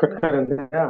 Cut कर दिया।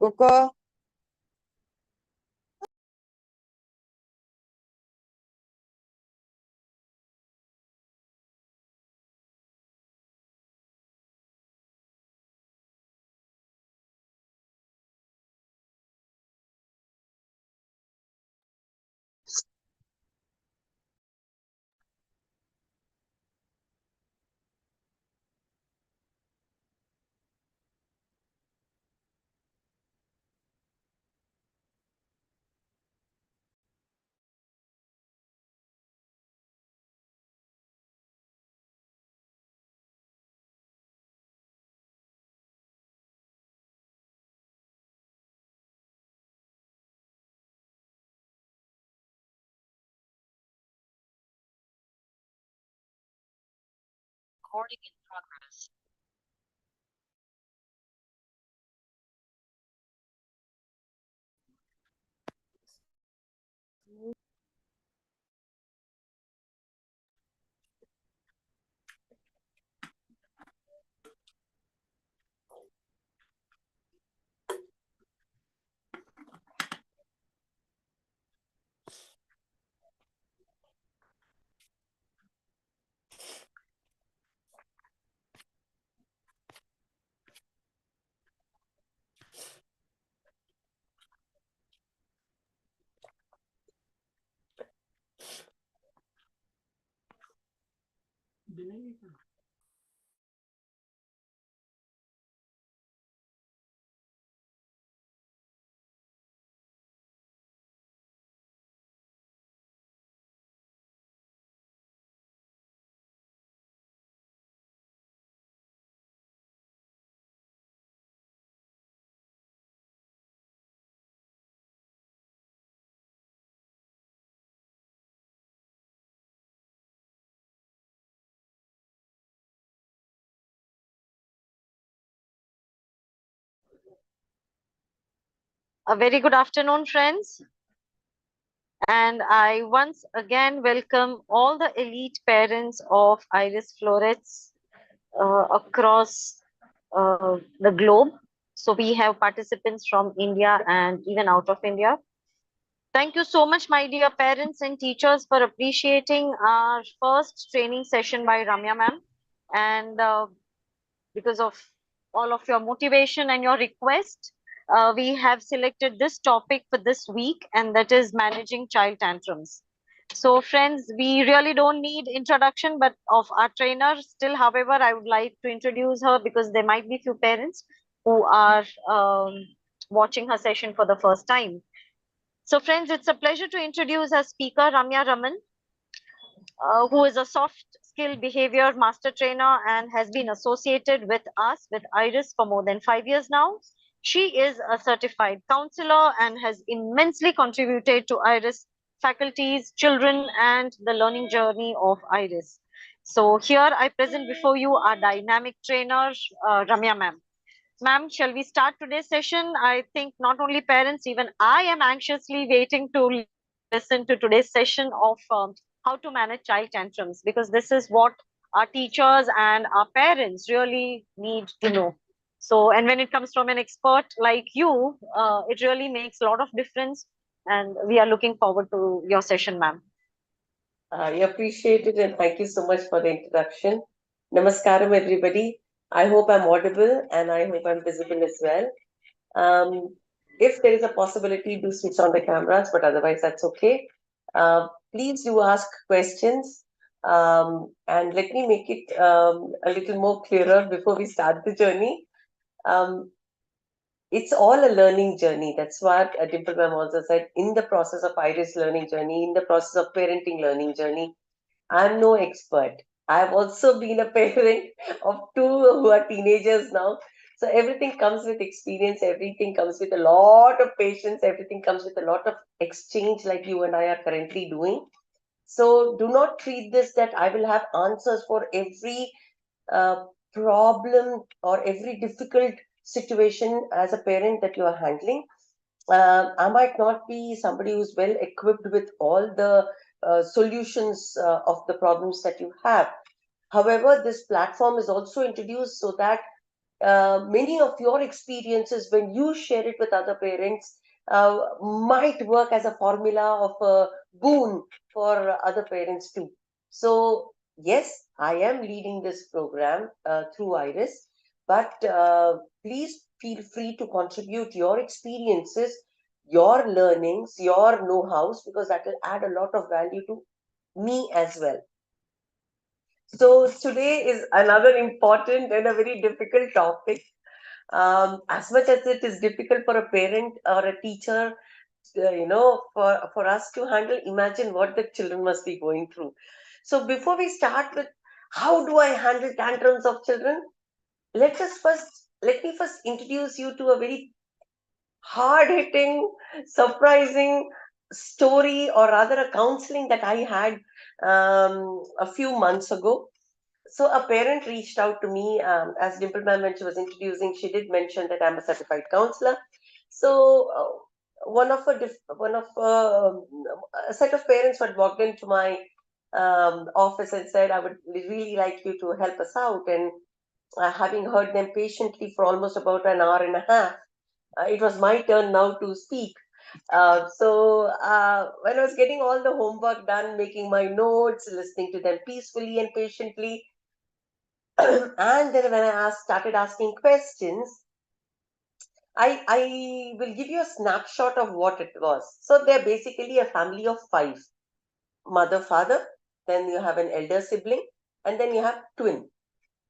Coco. Recording in progress. A very good afternoon, friends. And I once again welcome all the elite parents of Iris Florets across the globe. So we have participants from India and even out of India. Thank you so much, my dear parents and teachers, for appreciating our first training session by Ramya ma'am. And because of all of your motivation and your request, we have selected this topic for this week, and that is managing child tantrums. So, friends, we really don't need introduction, but of our trainer. Still, however, I would like to introduce her because there might be few parents who are watching her session for the first time. So, friends, it's a pleasure to introduce our speaker, Ramya Raman, who is a soft skill behavior master trainer and has been associated with us, with Iris, for more than 5 years now. She is a certified counselor and has immensely contributed to Iris faculties, children, and the learning journey of Iris. So, here I present before you our dynamic trainer, Ramya ma'am. Ma'am, shall we start today's session? I think not only parents, even I am anxiously waiting to listen to today's session of how to manage child tantrums, because this is what our teachers and our parents really need to know. So, and when it comes from an expert like you, it really makes a lot of difference. And we are looking forward to your session, ma'am. I appreciate it and thank you so much for the introduction. Namaskaram, everybody. I hope I'm audible and I hope I'm visible as well. If there is a possibility, do switch on the cameras, but otherwise, that's okay. Please do ask questions and let me make it a little more clearer before we start the journey. Um, it's all a learning journey. That's what Dimple Ma'am also said. In the process of Iris learning journey, in the process of parenting learning journey, I'm no expert. I've also been a parent of two who are teenagers now. So everything comes with experience, everything comes with a lot of patience, everything comes with a lot of exchange, like you and I are currently doing. So do not treat this that I will have answers for every uh, problem or every difficult situation as a parent that you are handling. I might not be somebody who's well equipped with all the solutions of the problems that you have. However, this platform is also introduced so that many of your experiences, when you share it with other parents, might work as a formula of a boon for other parents too. So, yes, I am leading this program through Iris, but please feel free to contribute your experiences, your learnings, your know hows, because that will add a lot of value to me as well. So, today is another important and a very difficult topic. As much as it is difficult for a parent or a teacher, for us to handle, imagine what the children must be going through. So before we start with how do I handle tantrums of children, let me first introduce you to a very hard hitting, surprising story, or rather a counseling that I had a few months ago. So a parent reached out to me, as Dimple Ma'am, when she was introducing, she did mention that I'm a certified counselor. So one of a set of parents had walked into my office and said, "I would really like you to help us out." And having heard them patiently for almost about an hour and a half, it was my turn now to speak. When I was getting all the homework done, making my notes, listening to them peacefully and patiently, and then when started asking questions, I will give you a snapshot of what it was. So they're basically a family of five: mother, father, then you have an elder sibling, and then you have twin.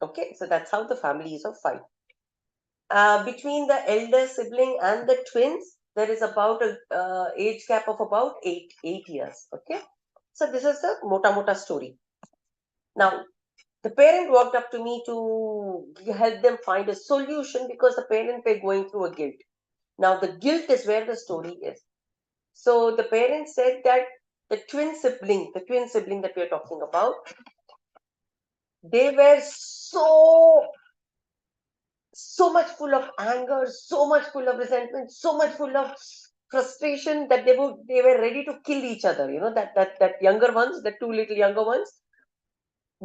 Okay, so that's how the family is of five. Between the elder sibling and the twins, there is about a age gap of about 8 years. Okay, so this is the mota story. Now, the parent walked up to me to help them find a solution because the parent were going through a guilt. Now, the guilt is where the story is. So, the parent said that the twin sibling that we are talking about, they were so much full of anger, so much full of resentment, so much full of frustration that they were ready to kill each other. You know, that younger ones, the two little younger ones,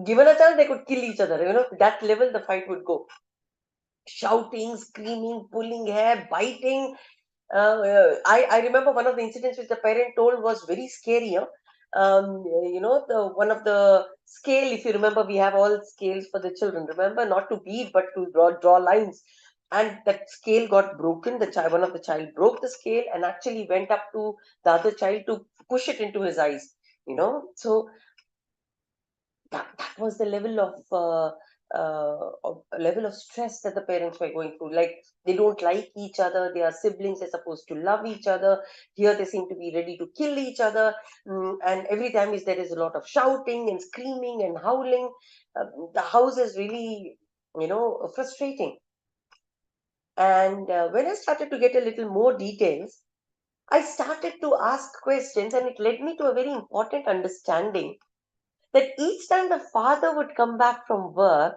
given a chance, they could kill each other. You know, that level the fight would go. Shouting, screaming, pulling hair, biting. I remember one of the incidents which the parent told was very scary. Huh? You know, the one of the scale, if you remember, we have all scales for the children. Remember, not to beat, but to draw lines. And that scale got broken. One of the child broke the scale and actually went up to the other child to push it into his eyes. You know, so that was the level of stress that the parents were going through. Like, they don't like each other, they are siblings, they're supposed to love each other. Here they seem to be ready to kill each other. And every time there is a lot of shouting and screaming and howling. The house is really, frustrating. And when I started to get a little more details, I started to ask questions, and it led me to a very important understanding that each time the father would come back from work,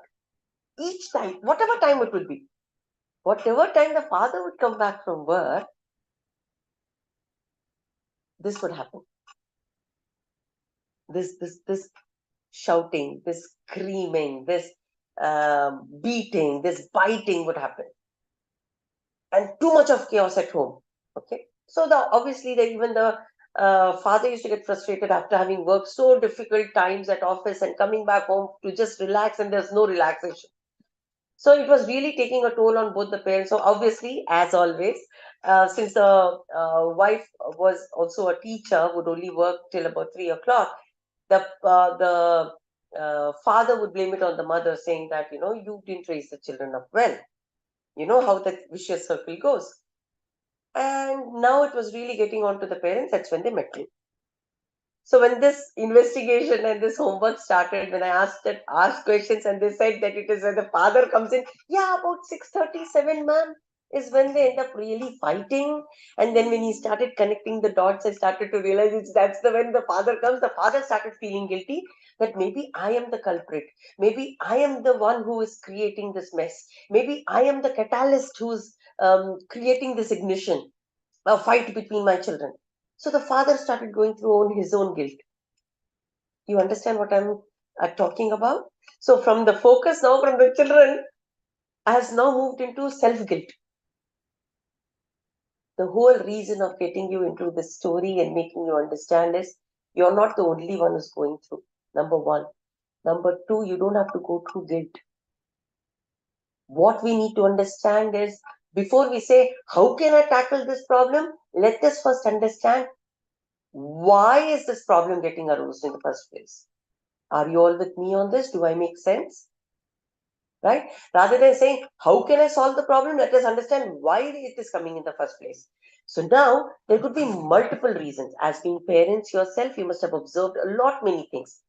each time, whatever time it would be, whatever time the father would come back from work, this would happen. This shouting, this screaming, this beating, this biting would happen. And too much of chaos at home. Okay. So even the father used to get frustrated after having worked so difficult times at office and coming back home to just relax, and there's no relaxation. So it was really taking a toll on both the parents. So obviously, as always, since the wife was also a teacher, would only work till about 3 o'clock, the father would blame it on the mother, saying that, you didn't raise the children up well. You know how that vicious circle goes. And now it was really getting on to the parents. That's when they met me. So when this investigation and this homework started, when I asked questions, and they said that it is when the father comes in, yeah, about 6:37, ma'am, is when they end up really fighting. And then when he started connecting the dots, I started to realize when the father comes. The father started feeling guilty that maybe I am the culprit. Maybe I am the one who is creating this mess. Maybe I am the catalyst who's creating this ignition, a fight between my children. So the father started going through his own guilt. You understand what I'm talking about? So from the focus now from the children has now moved into self-guilt. The whole reason of getting you into this story and making you understand is you're not the only one who's going through. Number one. Number two, you don't have to go through guilt. What we need to understand is, before we say, how can I tackle this problem? Let us first understand, why is this problem getting arose in the first place? Are you all with me on this? Do I make sense? Right? Rather than saying, how can I solve the problem? Let us understand why it is coming in the first place. So now there could be multiple reasons. As being parents yourself, you must have observed many things.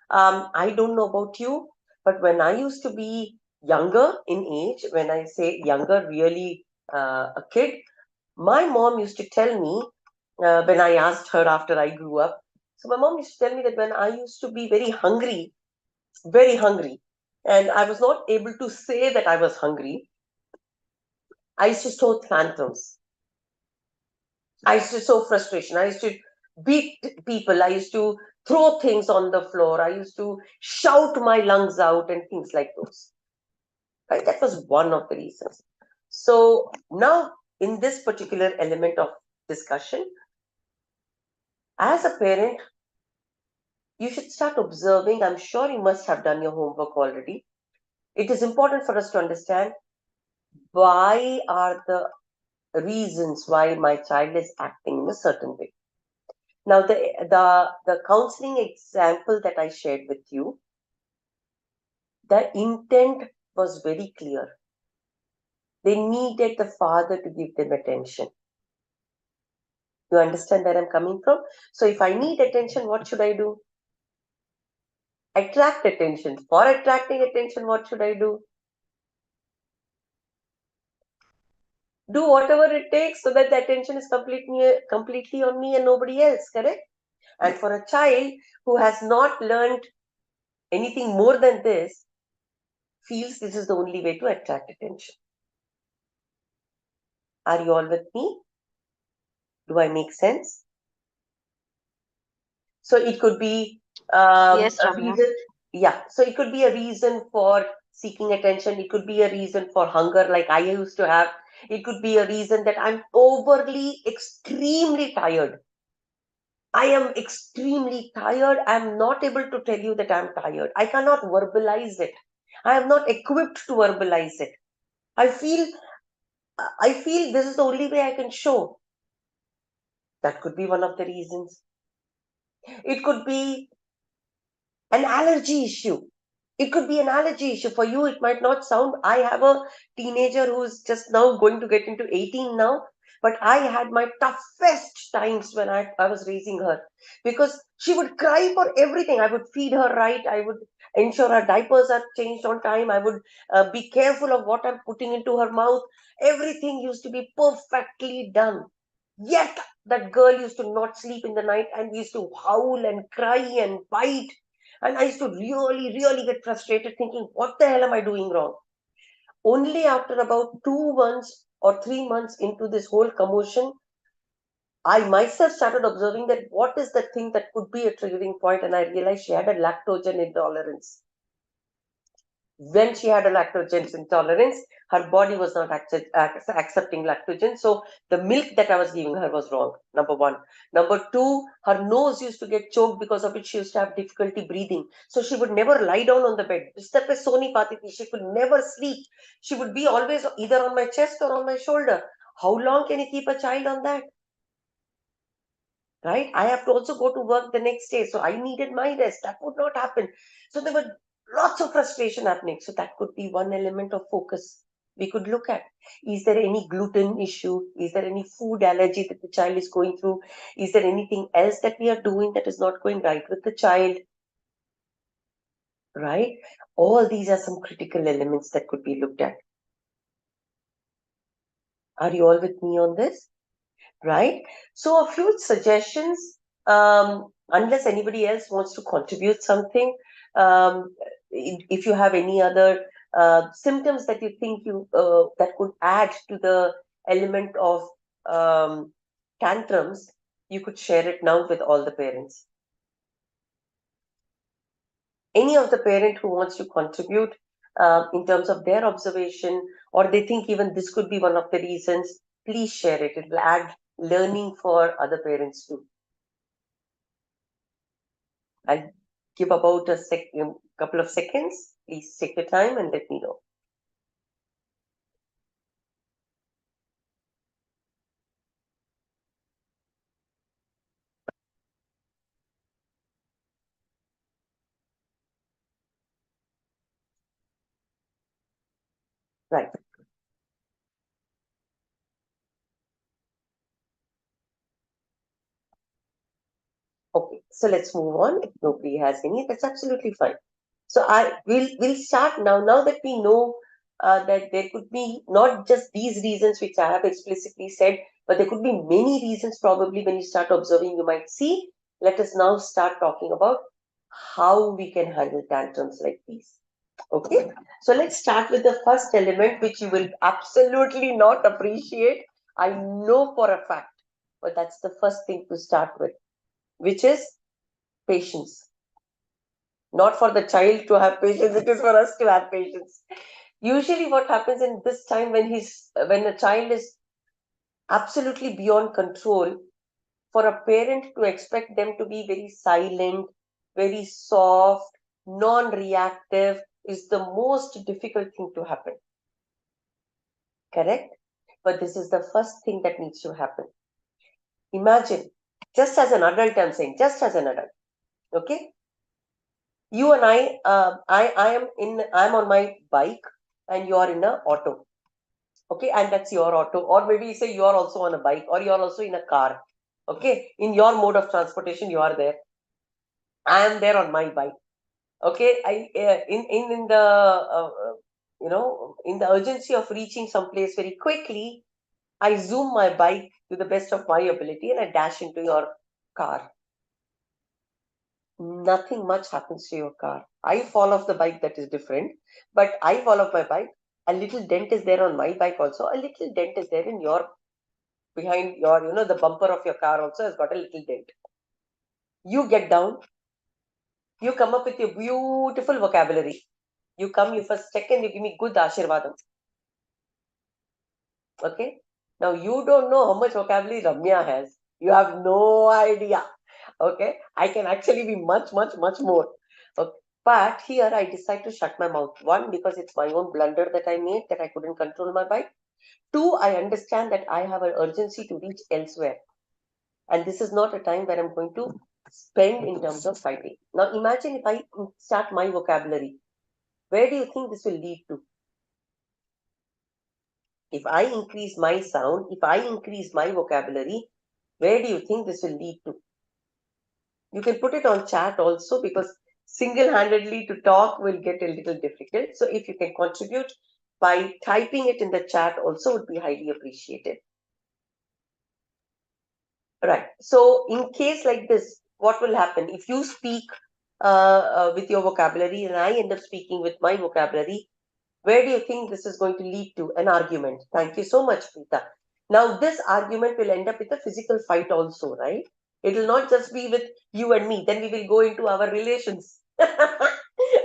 I don't know about you, but when I used to be younger in age, when I say younger, really a kid, my mom used to tell me, when I asked her after I grew up. So my mom used to tell me that when I used to be very hungry, and I was not able to say that I was hungry, I used to show tantrums. I used to show frustration. I used to beat people. I used to throw things on the floor. I used to shout my lungs out and things like those. Right? That was one of the reasons. So now, in this particular element of discussion, as a parent, you should start observing. I'm sure you must have done your homework already. It is important for us to understand, why are the reasons why my child is acting in a certain way. Now, the counseling example that I shared with you, the intent was very clear. They needed the father to give them attention. You understand where I'm coming from? So if I need attention, what should I do? Attract attention. For attracting attention, what should I do? Do whatever it takes so that the attention is completely on me and nobody else, correct? And for a child who has not learned anything more than this, feels this is the only way to attract attention. Are you all with me? Do I make sense? So it could be Yes, a Ramya. reason. Yeah. So it could be a reason for seeking attention. It could be a reason for hunger, like I used to have. It could be a reason that I'm overly, extremely tired. I am extremely tired. I'm not able to tell you that I'm tired. I cannot verbalize it. I am not equipped to verbalize it. I feel I feel this is the only way I can show. That could be one of the reasons. It could be an allergy issue. It could be an allergy issue. For you, it might not sound. I have a teenager who's just now going to get into 18 now, but I had my toughest times when I was raising her because she would cry for everything. I would feed her right. I would ensure her diapers are changed on time. I would be careful of what I'm putting into her mouth. Everything used to be perfectly done. Yet that girl used to not sleep in the night and used to howl and cry and bite. And I used to really, really get frustrated thinking, what the hell am I doing wrong? Only after about 2 months or 3 months into this whole commotion, I myself started observing that what is the thing that could be a triggering point, and I realized she had a lactogen intolerance. When she had a lactogen intolerance, her body was not accepting lactogen. So the milk that I was giving her was wrong. Number one. Number two, her nose used to get choked because of it. She used to have difficulty breathing. So she would never lie down on the bed. She could never sleep. She would be always either on my chest or on my shoulder. How long can you keep a child on that? Right? I have to also go to work the next day. So I needed my rest. That would not happen. So there were lots of frustration happening. So that could be one element of focus we could look at. Is there any gluten issue? Is there any food allergy that the child is going through? Is there anything else that we are doing that is not going right with the child? Right? All these are some critical elements that could be looked at. Are you all with me on this? Right? So a few suggestions, unless anybody else wants to contribute something, if you have any other symptoms that you think you that could add to the element of tantrums, you could share it now with all the parents. Any of the parent who wants to contribute in terms of their observation, or they think even this could be one of the reasons, please share it. It will add learning for other parents too. I'll give about a couple of seconds. Please take your time and let me know. Right. Okay. So let's move on. If nobody has any, that's absolutely fine. So we'll start now. Now that we know that there could be not just these reasons which I have explicitly said, but there could be many reasons probably when you start observing, you might see. Let us now start talking about how we can handle tantrums like these. Okay, so let's start with the first element, which you will absolutely not appreciate. I know for a fact, but that's the first thing to start with, which is patience. Not for the child to have patience, it is for us to have patience. Usually, what happens in this time when a child is absolutely beyond control, for a parent to expect them to be very silent, very soft, non-reactive is the most difficult thing to happen. Correct? But this is the first thing that needs to happen. Imagine, just as an adult, I'm saying, just as an adult, okay? You and I'm on my bike and you are in an auto, okay? And that's your auto. Or maybe you say you are also on a bike or you're also in a car, okay? In your mode of transportation, you are there. I am there on my bike, okay? In the, in the urgency of reaching someplace very quickly, I zoom my bike to the best of my ability and I dash into your car. Nothing much happens to your car. I fall off the bike, that is different. But I fall off my bike. A little dent is there on my bike also. A little dent is there in your behind your, the bumper of your car also has got a little dent. You get down, you come up with your beautiful vocabulary. You come, you first check and you give me good ashirvadam. Okay? Now you don't know how much vocabulary Ramya has. You have no idea. Okay? I can actually be much, much, much more. Okay? But here I decide to shut my mouth. One, because it's my own blunder that I made, that I couldn't control my bike. Two, I understand that I have an urgency to reach elsewhere. And this is not a time where I'm going to spend in terms of fighting. Now imagine if I start my vocabulary. Where do you think this will lead to? If I increase my sound, if I increase my vocabulary, where do you think this will lead to? You can put it on chat also, because single-handedly to talk will get a little difficult. So if you can contribute by typing it in the chat also would be highly appreciated. Right. So in case like this, what will happen? If you speak with your vocabulary and I end up speaking with my vocabulary, where do you think this is going to lead to? An argument. Thank you so much, Preeta. Now, this argument will end up with a physical fight also, right? It will not just be with you and me. Then we will go into our relations.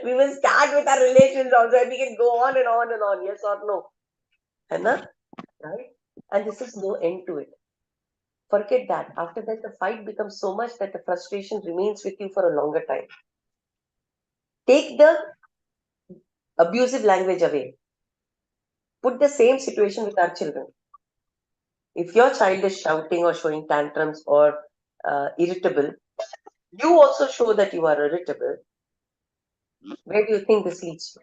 We will start with our relations also, and we can go on and on and on. Yes or no? Anna? Right? And this is no end to it. Forget that. After that, the fight becomes so much that the frustration remains with you for a longer time. Take the abusive language away. Put the same situation with our children. If your child is shouting or showing tantrums or irritable, you also show that you are irritable. Where do you think this leads to?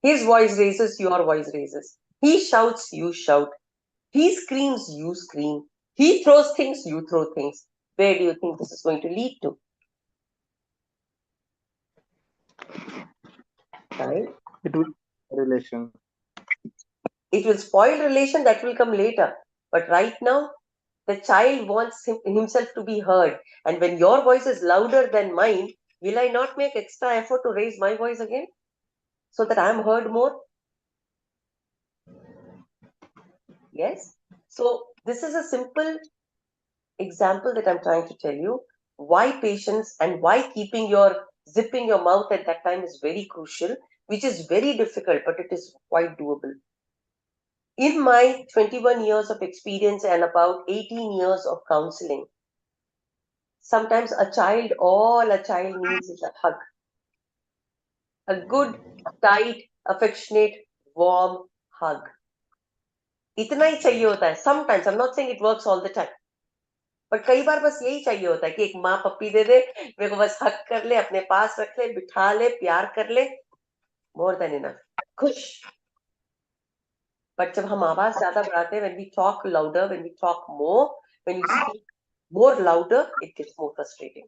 His voice raises, your voice raises. He shouts, you shout. He screams, you scream. He throws things, you throw things. Where do you think this is going to lead to? Right? It will relation. It will spoil relation, that will come later. But right now, the child wants himself to be heard. And when your voice is louder than mine, will I not make extra effort to raise my voice again so that I am heard more? Yes. So this is a simple example that I'm trying to tell you why patience and why zipping your mouth at that time is very crucial, which is very difficult, but it is quite doable. In my 21 years of experience and about 18 years of counseling, sometimes all a child needs is a hug. A good, tight, affectionate, warm hug. इतना ही चाहिए होता है. Sometimes, I'm not saying it works all the time. But कई बार बस यही चाहिए होता है कि एक माँ पप्पी दे दे, मेरे को बस हग कर ले, अपने पास रख ले, बिठा ले, प्यार कर ले. More than enough. खुश. But जब हम आवाज ज्यादा बढ़ाते हैं, when we talk louder, when we talk more, when you speak more louder, it gets more frustrating.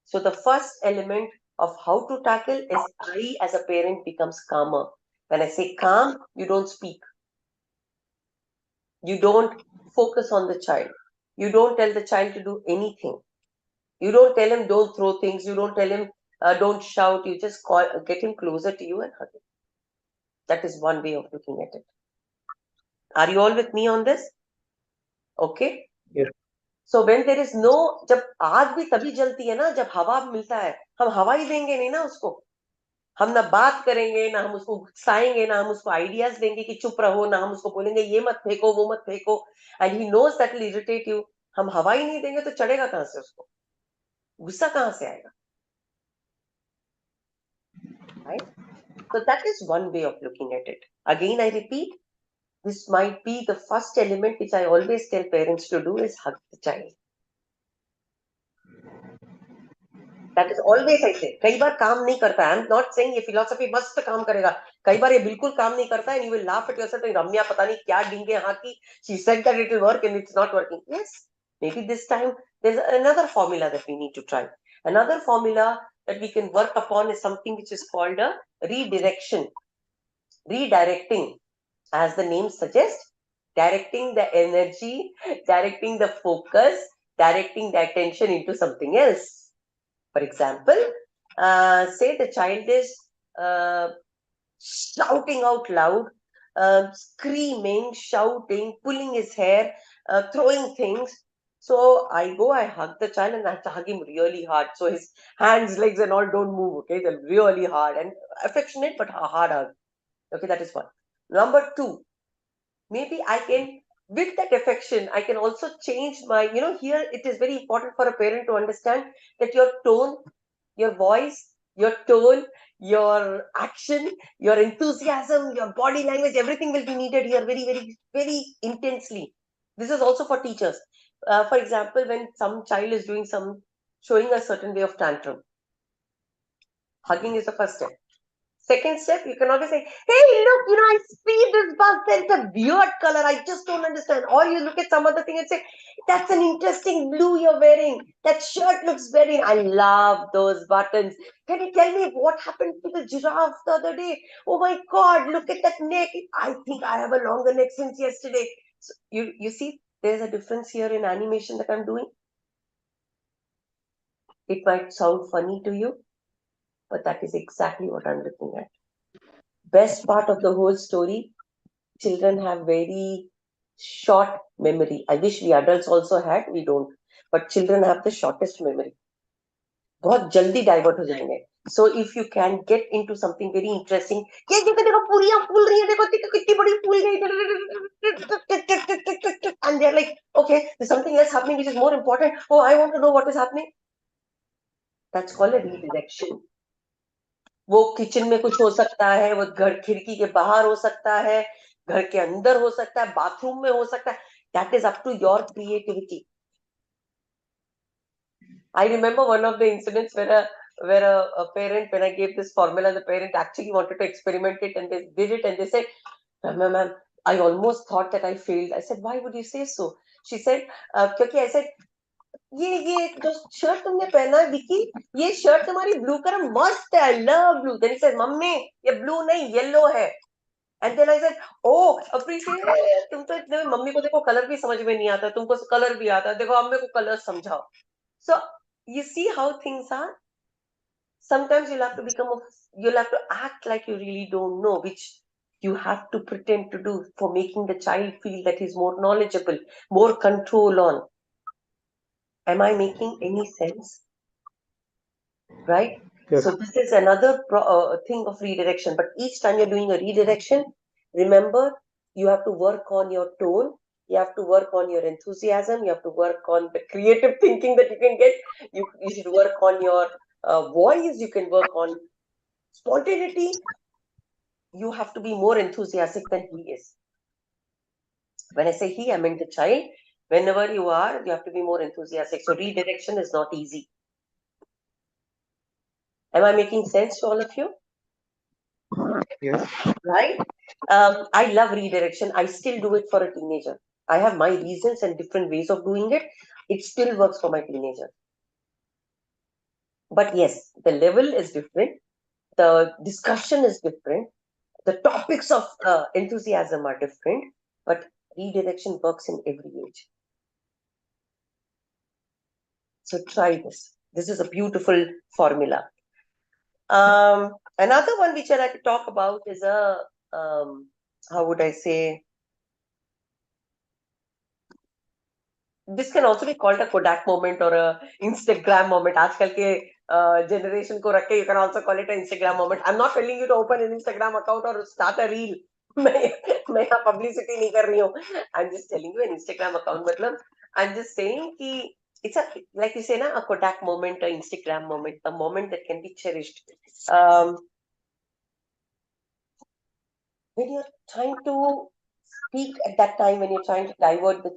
So the first element of how to tackle is I as a parent becomes calmer. When I say calm, you don't speak. You don't focus on the child. You don't tell the child to do anything. You don't tell him don't throw things. You don't tell him don't shout. You just get him closer to you and hug him. That is one way of looking at it. Are you all with me on this? Okay. Yes. So when there is no, जब आग भी तभी जलती है ना जब हवा मिलता है. हम हवा ही देंगे नहीं ना उसको. हम ना बात करेंगे, ना हम उसको गुस्साएंगे, ना हम उसको आइडियाज देंगे कि चुप रहो, ना हम उसको बोलेंगे ये मत फेंको, वो मत फेंको. And he knows that will irritate you. हम हवा ही नहीं देंगे तो चढ़ेगा कहां से उसको? गुस्सा कहां से आएगा? Right? So that is one way of looking at it. Again, I repeat, this might be the first element which I always tell parents to do is hug the child. That is always I say. कई बार काम नहीं करता है. I'm not saying ये philosophy मस्त काम करेगा. कई बार ये बिल्कुल काम नहीं करता है. And you will laugh at yourself. रम्या पता नहीं क्या डिंगे हाथी. She said that it will work and it's not working. Yes, maybe this time there's another formula that we need to try. Another formula that we can work upon is something which is called a redirection. Redirecting, as the name suggests, directing the energy, directing the focus, directing the attention into something else. For example, say the child is shouting out loud, screaming, shouting, pulling his hair, throwing things. So I hug the child, and I have to hug him really hard. So his hands, legs, and all don't move. Okay, they're really hard and affectionate, but a hard hug. Okay, that is one. Number two, maybe I can, with that affection, I can also change my, here it is very important for a parent to understand that your tone, your voice, your tone, your action, your enthusiasm, your body language, everything will be needed here very, very, very intensely. This is also for teachers. For example, when some child is showing a certain way of tantrum, hugging is the first step. Second step, you can always say, hey, look, I see this bus, it's a weird color, I just don't understand. Or you look at some other thing and say, that's an interesting blue you're wearing. That shirt looks very, I love those buttons. Can you tell me what happened to the giraffe the other day? Oh my God, look at that neck. I think I have a longer neck since yesterday. So you see, there's a difference here in animation that I'm doing. It might sound funny to you, but that is exactly what I'm looking at. Best part of the whole story, children have very short memory. I wish we adults also had, we don't. But children have the shortest memory. बहुत जल्दी divert हो जाएंगे. So if you can get into something very interesting, ये देखो पूरियां फूल रही हैं, देखो कितनी बड़ी फूल गई, and they're like, okay, there's something else happening which is more important. Oh, I want to know what is happening. That's called a redirection. वो किचन में कुछ हो सकता है, वो घर खिड़की के बाहर हो सकता है, घर के अंदर हो सकता है, बाथरूम में हो सकता है. That is up to your creativity. I remember one of the incidents where a parent, when I gave this formula, the parent actually wanted to experiment it, and they did it, and they said, ma'am, I almost thought that I failed. I said, why would you say so? She said, क्योंकि I said, ये जो shirt तुमने पहना है विकी, ये shirt तुम्हारी blue colour मस्त है, I love blue. Then he said, mummy ये ब्लू नहीं येलो है. And then I said, oh appreciate, तुम तो इतने, मम्मी को देखो कलर भी समझ में नहीं आता, तुमको कलर भी आता है, देखो अम्मे को कलर समझाओ. So you see how things are. Sometimes you'll have to act like you really don't know, which you have to pretend to do for making the child feel that he's more knowledgeable, more control on. Am I making any sense? Right? Yes. So this is another thing of redirection. But each time you're doing a redirection, remember, you have to work on your tone, you have to work on your enthusiasm, you have to work on the creative thinking that you can get. You should work on your voice, you can work on spontaneity. You have to be more enthusiastic than he is. When I say he, I mean the child. Whenever you are, you have to be more enthusiastic. So redirection is not easy. Am I making sense to all of you? Yes. Right? I love redirection. I still do it for a teenager. I have my reasons and different ways of doing it. It still works for my teenager. But yes, the level is different. The discussion is different. The topics of enthusiasm are different. But redirection works in every age. So try this. This is a beautiful formula. Another one which I like to talk about is how would I say, this can also be called a Kodak moment or a Instagram moment. आजकल के generation को रख के, you can also call it an Instagram moment. I'm not telling you to open an Instagram account or start a reel. मैं यहाँ publicity नहीं कर रही हूँ. I'm just telling you an Instagram account. मतलब I'm just saying कि it's like you say, a Kodak moment, an Instagram moment, a moment that can be cherished. When you're trying to speak at that time, when you're trying to divert the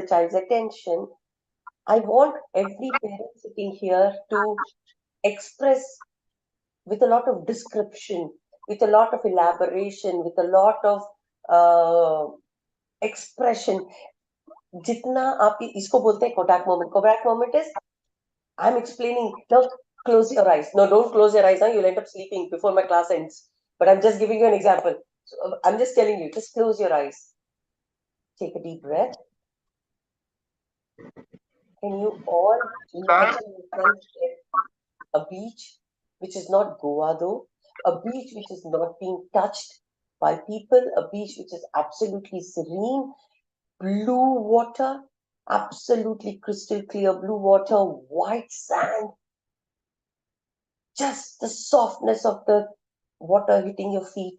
child's attention, I want every parent sitting here to express with a lot of description, with a lot of elaboration, with a lot of expression. जितना आप इसको बोलते हैं Kodak moment. Kodak moment is, I'm explaining, now close your eyes. No, don't close your eyes, you'll end up sleeping before my class ends. But I'm just giving you an example. So I'm just telling you, just close your eyes. Take a deep breath. Can you all imagine in front of a beach which is not Goa though, a beach which is not being touched by people, a beach which is absolutely serene, blue water, absolutely crystal clear blue water, white sand, just the softness of the water hitting your feet.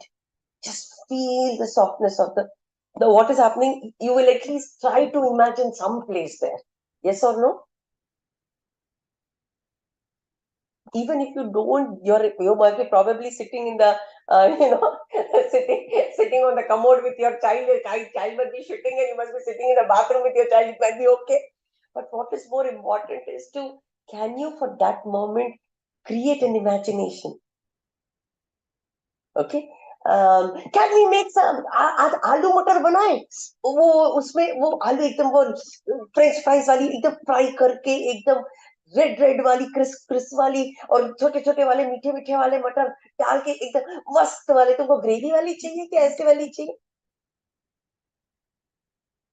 Just feel the softness of the what is happening. You will at least try to imagine some place there. Yes or no? Even if you don't, you might be probably sitting in the sitting on the commode with your child. Child must be shitting, and you must be sitting in the bathroom with your child. It might be okay. But what is more important is can you for that moment create an imagination? Okay. Can we make some आज आलू मटर बनाए, वो उसमें वो आलू एकदम वो फ्रेंच फ्राइज वाली एकदम फ्राई करके एकदम रेड रेड वाली क्रिस्प क्रिस्प वाली और छोटे छोटे वाले मीठे मीठे वाले मटर डाल के एकदम मस्त वाले. तुमको ग्रेवी वाली चाहिए कि ऐसे वाली चाहिए?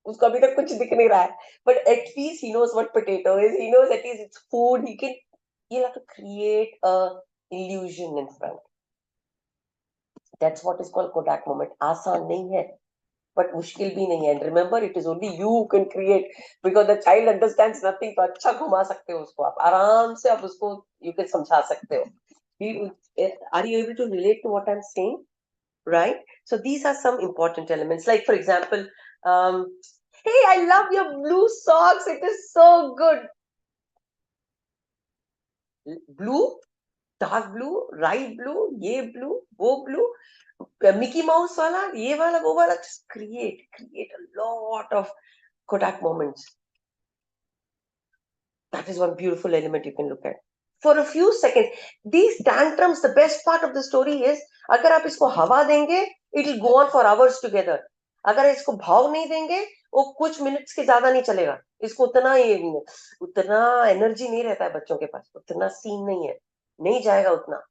उसको अभी तक कुछ दिख नहीं रहा है, but at least he knows what potato is. He knows at least it's food. He'll have to create a illusion in front. That's what is called Kodak moment. आसान नहीं है, but मुश्किल भी नहीं है. And remember, it is only you who can create, because the child understands nothing. तो अच्छा घुमा सकते हो उसको, आप आराम से आप उसको you can समझा सकते हो. Are you able to relate to what I'm saying? Right? So these are some important elements. Like for example, hey, I love your blue socks. It is so good. Blue, dark blue, light blue, ये blue, वो blue. Mickey Mouse wala, ye wala, wo wala, just create a lot of Kodak moments. That is one beautiful element you can look at. For a few seconds, these tantrums, the best part of the story is, agar aap isko hawa denge, it will go on for hours together. अगर इसको भाव नहीं देंगे, वो कुछ minutes के ज्यादा नहीं चलेगा. इसको उतना एनर्जी नहीं रहता है बच्चों के पास, उतना सीन नहीं है, नहीं जाएगा उतना.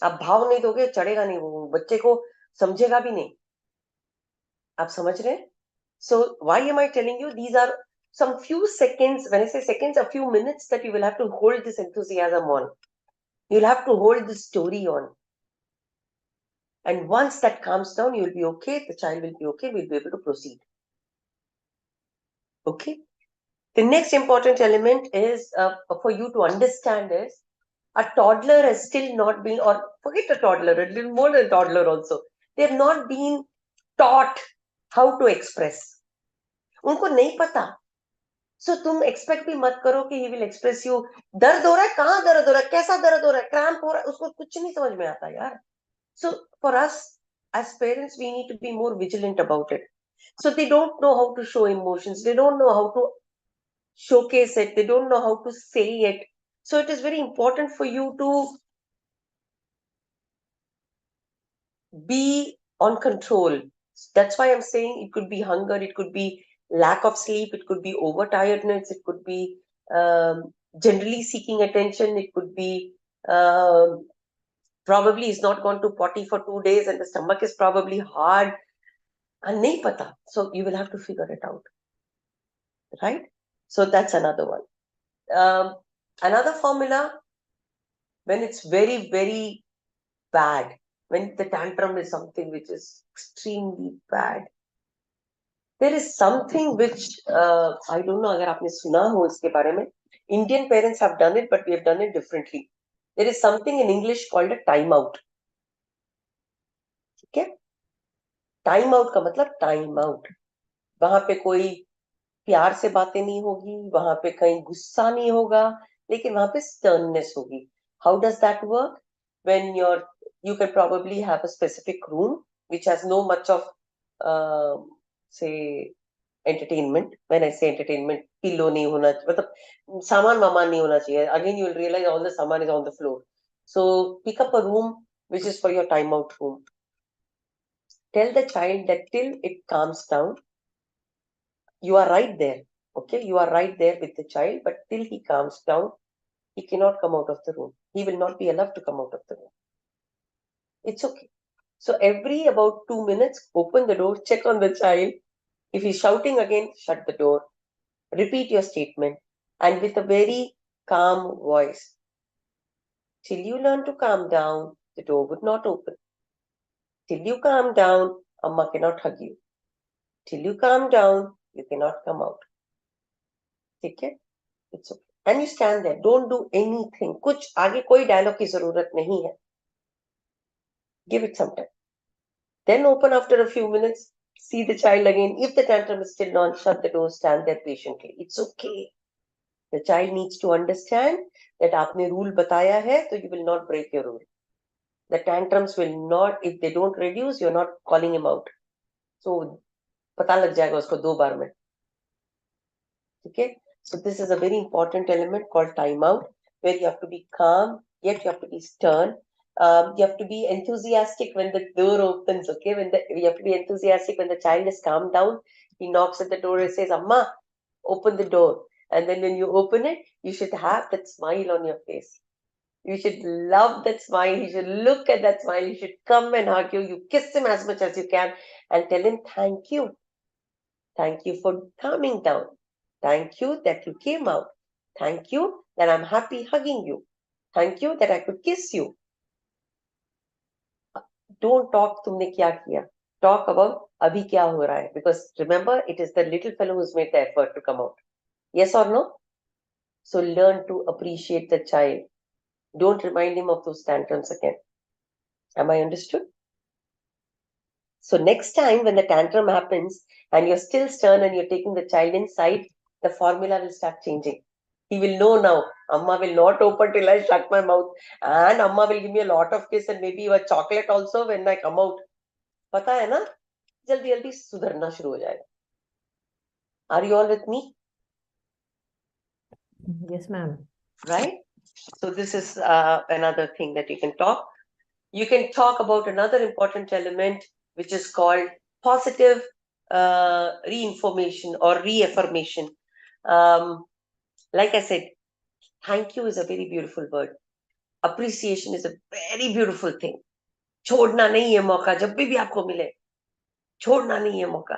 आप भाव नहीं दोगे, चढ़ेगा नहीं, वो बच्चे को समझेगा भी नहीं. आप समझ रहे हैं? So why am I telling you? These are some few seconds. When I say seconds, a few minutes that you will have to hold this enthusiasm on. You'll have to hold this story on. And once that calms down, you'll be okay. The child will be okay. We'll be able to proceed. Okay. The next important element is for you to understand is a toddler has still not been, or forget a toddler, a little more than a toddler also. They have not been taught how to express. उनको नहीं पता. So तुम expect भी मत करो कि he will express you. दर्द हो रहा है, कहाँ दर्द हो रहा है, कैसा दर्द हो रहा है, क्रैम्प हो रहा है, उसको कुछ नहीं समझ में आता यार. So for us as parents, we need to be more vigilant about it. So they don't know how to show emotions, they don't know how to showcase it, they don't know how to say it. So it is very important for you to be on control. That's why I'm saying it could be hunger, it could be lack of sleep, it could be overtiredness, it could be generally seeking attention, it could be probably he's not gone to potty for 2 days and the stomach is probably hard. And nahi pata. So you will have to figure it out. Right? So that's another one. Another formula, when it's very, very bad, when the tantrum is something which is extremely bad, there is something which I don't know agar aapne suna ho iske bare mein. Indian parents have done it, but we have done it differently. There is something in English called a time out. Okay? Time out का मतलब time out. वहां पे कोई प्यार से बातें नहीं होगी, वहां पे कहीं गुस्सा नहीं होगा, लेकिन वहां पे sternness होगी. How does that work? When you can probably have a specific room which has no much of say entertainment. When I say entertainment, pillow नहीं होना, मतलब सामान वामान नहीं होना चाहिए. Again, you will realize all the saman is on the floor. So pick up a room which is for your time out room. Tell the child that till it calms down, you are right there. Okay, you are right there with the child, but till he calms down, he cannot come out of the room. He will not be allowed to come out of the room. It's okay. So every about 2 minutes, open the door, check on the child. If he's shouting again, shut the door. Repeat your statement, and with a very calm voice. Till you learn to calm down, the door would not open. Till you calm down, Amma cannot hug you. Till you calm down, You cannot come out. Okay? It's okay. And you stand there. Don't do anything. कुछ आगे कोई dialogue की जरूरत नहीं है. Give it some time. Then open after a few minutes. See the child again. If the tantrum is still on, shut the door. Stand there patiently. It's okay. The child needs to understand that आपने rule बताया है, so you will not break your rule. The tantrums will not, if they don't reduce, you're not calling him out. So पता लग जाएगा उसको 2 बार में. Okay? So this is a very important element called timeout, where you have to be calm, yet you have to be stern. You have to be enthusiastic when the door opens. Okay, you have to be enthusiastic when the child is calmed down. He knocks at the door and says, "Amma, open the door." And then when you open it, you should have that smile on your face. You should love that smile. You should look at that smile. You should come and hug you. You kiss him as much as you can and tell him, "Thank you. Thank you for calming down. Thank you that you came out. Thank you that I'm happy hugging you. Thank you that I could kiss you." Don't talk तुमने क्या किया. Talk about अभी क्या हो रहा है. Because remember, it is the little fellow who's made the effort to come out. Yes or no? So learn to appreciate the child. Don't remind him of those tantrums again. Am I understood? So next time when the tantrum happens and you're still stern and you're taking the child inside, the formula will start changing. He will know now, Amma will not open till I shut my mouth, and Amma will give me a lot of kiss and maybe a chocolate also when I come out. पता है ना? जल्दी जल्दी सुधरना शुरू हो जाएगा. Are you all with me? Yes, ma'am. Right? So this is another thing that you can talk. You can talk about another important element, which is called positive reinformation or reaffirmation. Like I said, thank you is a very beautiful word. Appreciation is a very beautiful thing. छोड़ना नहीं है मौका, जब भी आपको मिले छोड़ना नहीं है मौका.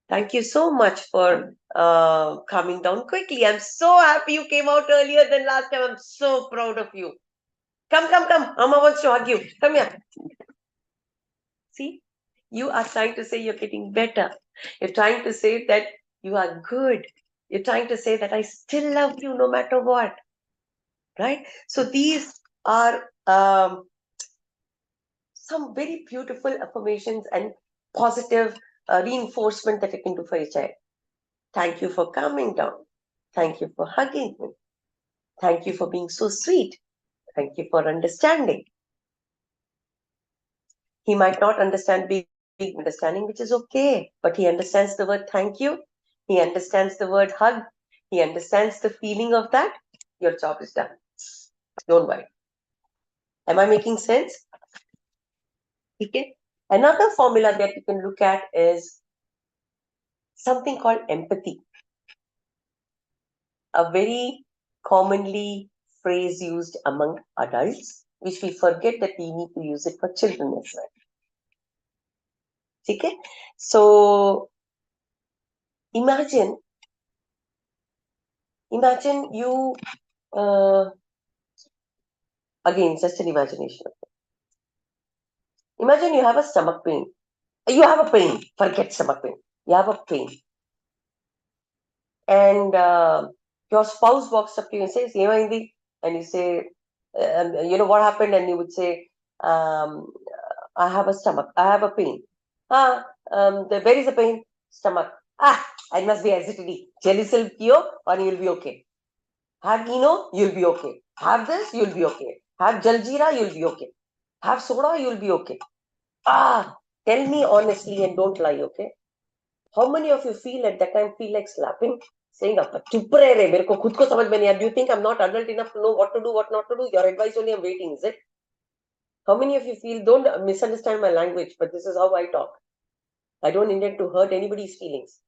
Thank you so much for coming down quickly. I'm so happy you came out earlier than last time. I'm so proud of you. Come. Amma wants to hug you. Come here. See, you are trying to say you're getting better. You're trying to say that you are good. You're trying to say that I still love you no matter what. Right? So these are some very beautiful affirmations and positive reinforcement that you can do for your child. Thank you for calming down. Thank you for hugging me. Thank you for being so sweet. Thank you for understanding. He might not understand big understanding, which is okay, but he understands the word thank you. He understands the word hug. He understands the feeling of that. Your job is done. Don't worry. Am I making sense? Okay. Another formula that you can look at is something called empathy. A very commonly phrase used among adults, which we forget that we need to use it for children as well. Okay? So imagine you again, just an imagination. Imagine you have a stomach pain. You have a pain. Forget stomach pain. You have a pain. And your spouse walks up to you and says, "Emaindi," and you say, "You know what happened?" And you would say, "I have a stomach. I have a pain." Where is the pain? Stomach. I must be acidity. Gelisil Pio, or you'll be okay. Have Eno, you'll be okay. Have this, you'll be okay. Have Jaljeera, you'll be okay. Have soda, you'll be okay. Tell me honestly and don't lie, okay? How many of you feel at that time like slapping? Saying, "Chup rahe re, mere ko khud ko samajh mein nahi aaya." Do you think I'm not adult enough to know what to do, what not to do? Your advice only I'm waiting, is it? How many of you feel, don't misunderstand my language, but this is how I talk. I don't intend to hurt anybody's feelings.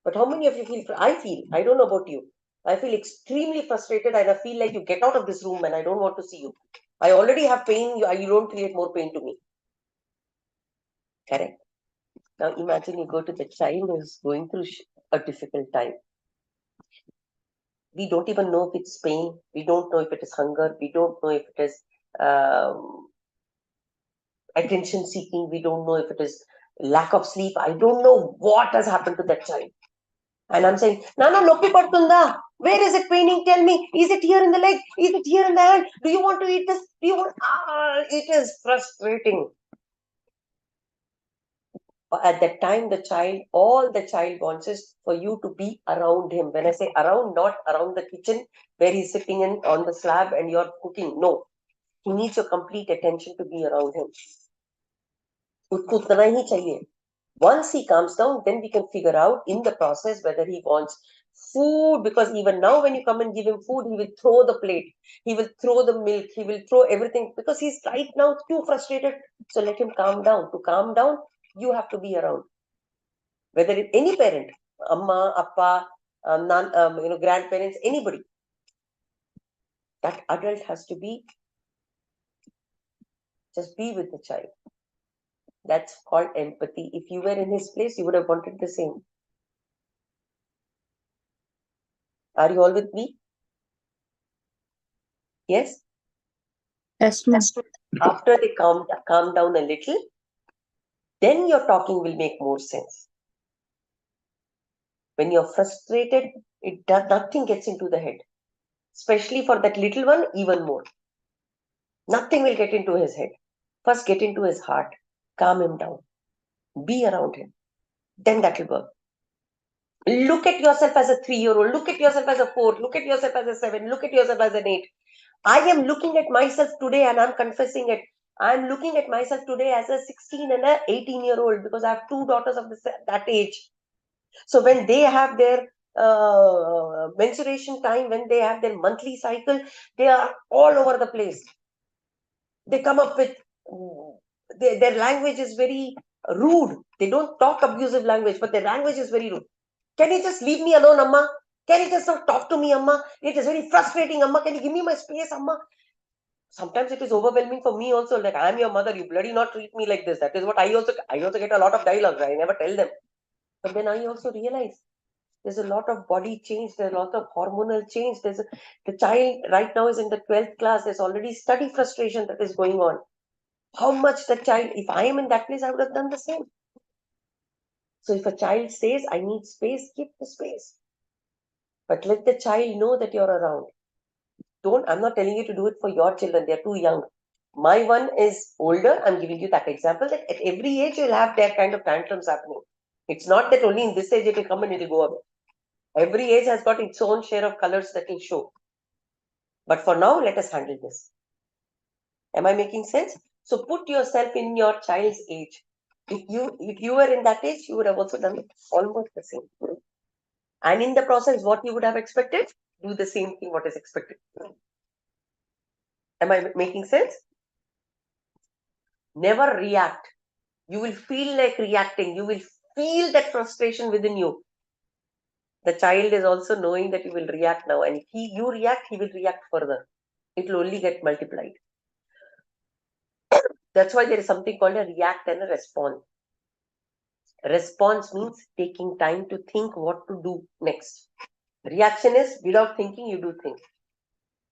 But how many of you feel, I don't know about you. I feel extremely frustrated and I feel like you get out of this room and I don't want to see you. I already have pain, you don't create more pain to me. Correct? Now imagine you go to the child who's going through a difficult time. We don't even know if it's pain. We don't know if it is hunger. We don't know if it is attention seeking. We don't know if it is lack of sleep. I don't know what has happened to that child. And I'm saying, Nana, noppi padtunda. Where is it paining? Tell me. Is it here in the leg? Is it here in the hand? Do you want to eat this? Do you want? It is frustrating. At that time, all the child wants is for you to be around him. When I say around, not around the kitchen where he's sitting on the slab and you're cooking. No, he needs your complete attention to be around him. उसको उतना ही चाहिए. Once he calms down, then we can figure out in the process whether he wants food, because even now when you come and give him food, he will throw the plate, he will throw the milk, he will throw everything because he's right now too frustrated. So let him calm down. To calm down, you have to be around. Whether it's any parent, amma, appa, grandparents, anybody, that adult has to be, just be with the child. That's called empathy. If you were in his place, you would have wanted the same. Are you all with me? Yes? Yes, ma'am. After they calm down a little, then your talking will make more sense. When you're frustrated, nothing gets into the head. Especially for that little one, even more. Nothing will get into his head. First, get into his heart. Calm him down. Be around him. Then that will work. Look at yourself as a 3-year-old. Look at yourself as a 4. Look at yourself as a 7. Look at yourself as an 8. I am looking at myself today and I'm confessing it. I'm looking at myself today as a 16 and a 18-year-old because I have 2 daughters of that age. So when they have their menstruation time, when they have their monthly cycle, they are all over the place. They come up with, their language is very rude. They don't talk abusive language, but their language is very rude. Can you just leave me alone, Amma? Can you just not talk to me, Amma? It is very frustrating, Amma. Can you give me my space, Amma? Sometimes it is overwhelming for me also. Like, I'm your mother. You bloody not treat me like this. That is what I also get a lot of dialogues. I never tell them. But then I also realize there's a lot of body change. There's a lot of hormonal change. The child right now is in the 12th class. There's already study frustration that is going on. How much the child, if I am in that place, I would have done the same. So if a child says, I need space, give the space. But let the child know that you're around. I'm not telling you to do it for your children. They're too young. My one is older. I'm giving you that example that at every age you'll have that kind of tantrums happening. It's not that only in this age it will come and it will go away. Every age has got its own share of colors that will show. But for now, let us handle this. Am I making sense? So put yourself in your child's age. If you were in that age, you would have also done almost the same. And in the process, what you would have expected, do the same thing what is expected. Am I making sense? Never react. You will feel like reacting. You will feel that frustration within you. The child is also knowing that you will react now. And if you react, he will react further. It will only get multiplied. That's why there is something called a react and a response. Response means taking time to think what to do next. Reaction is without thinking, you do things.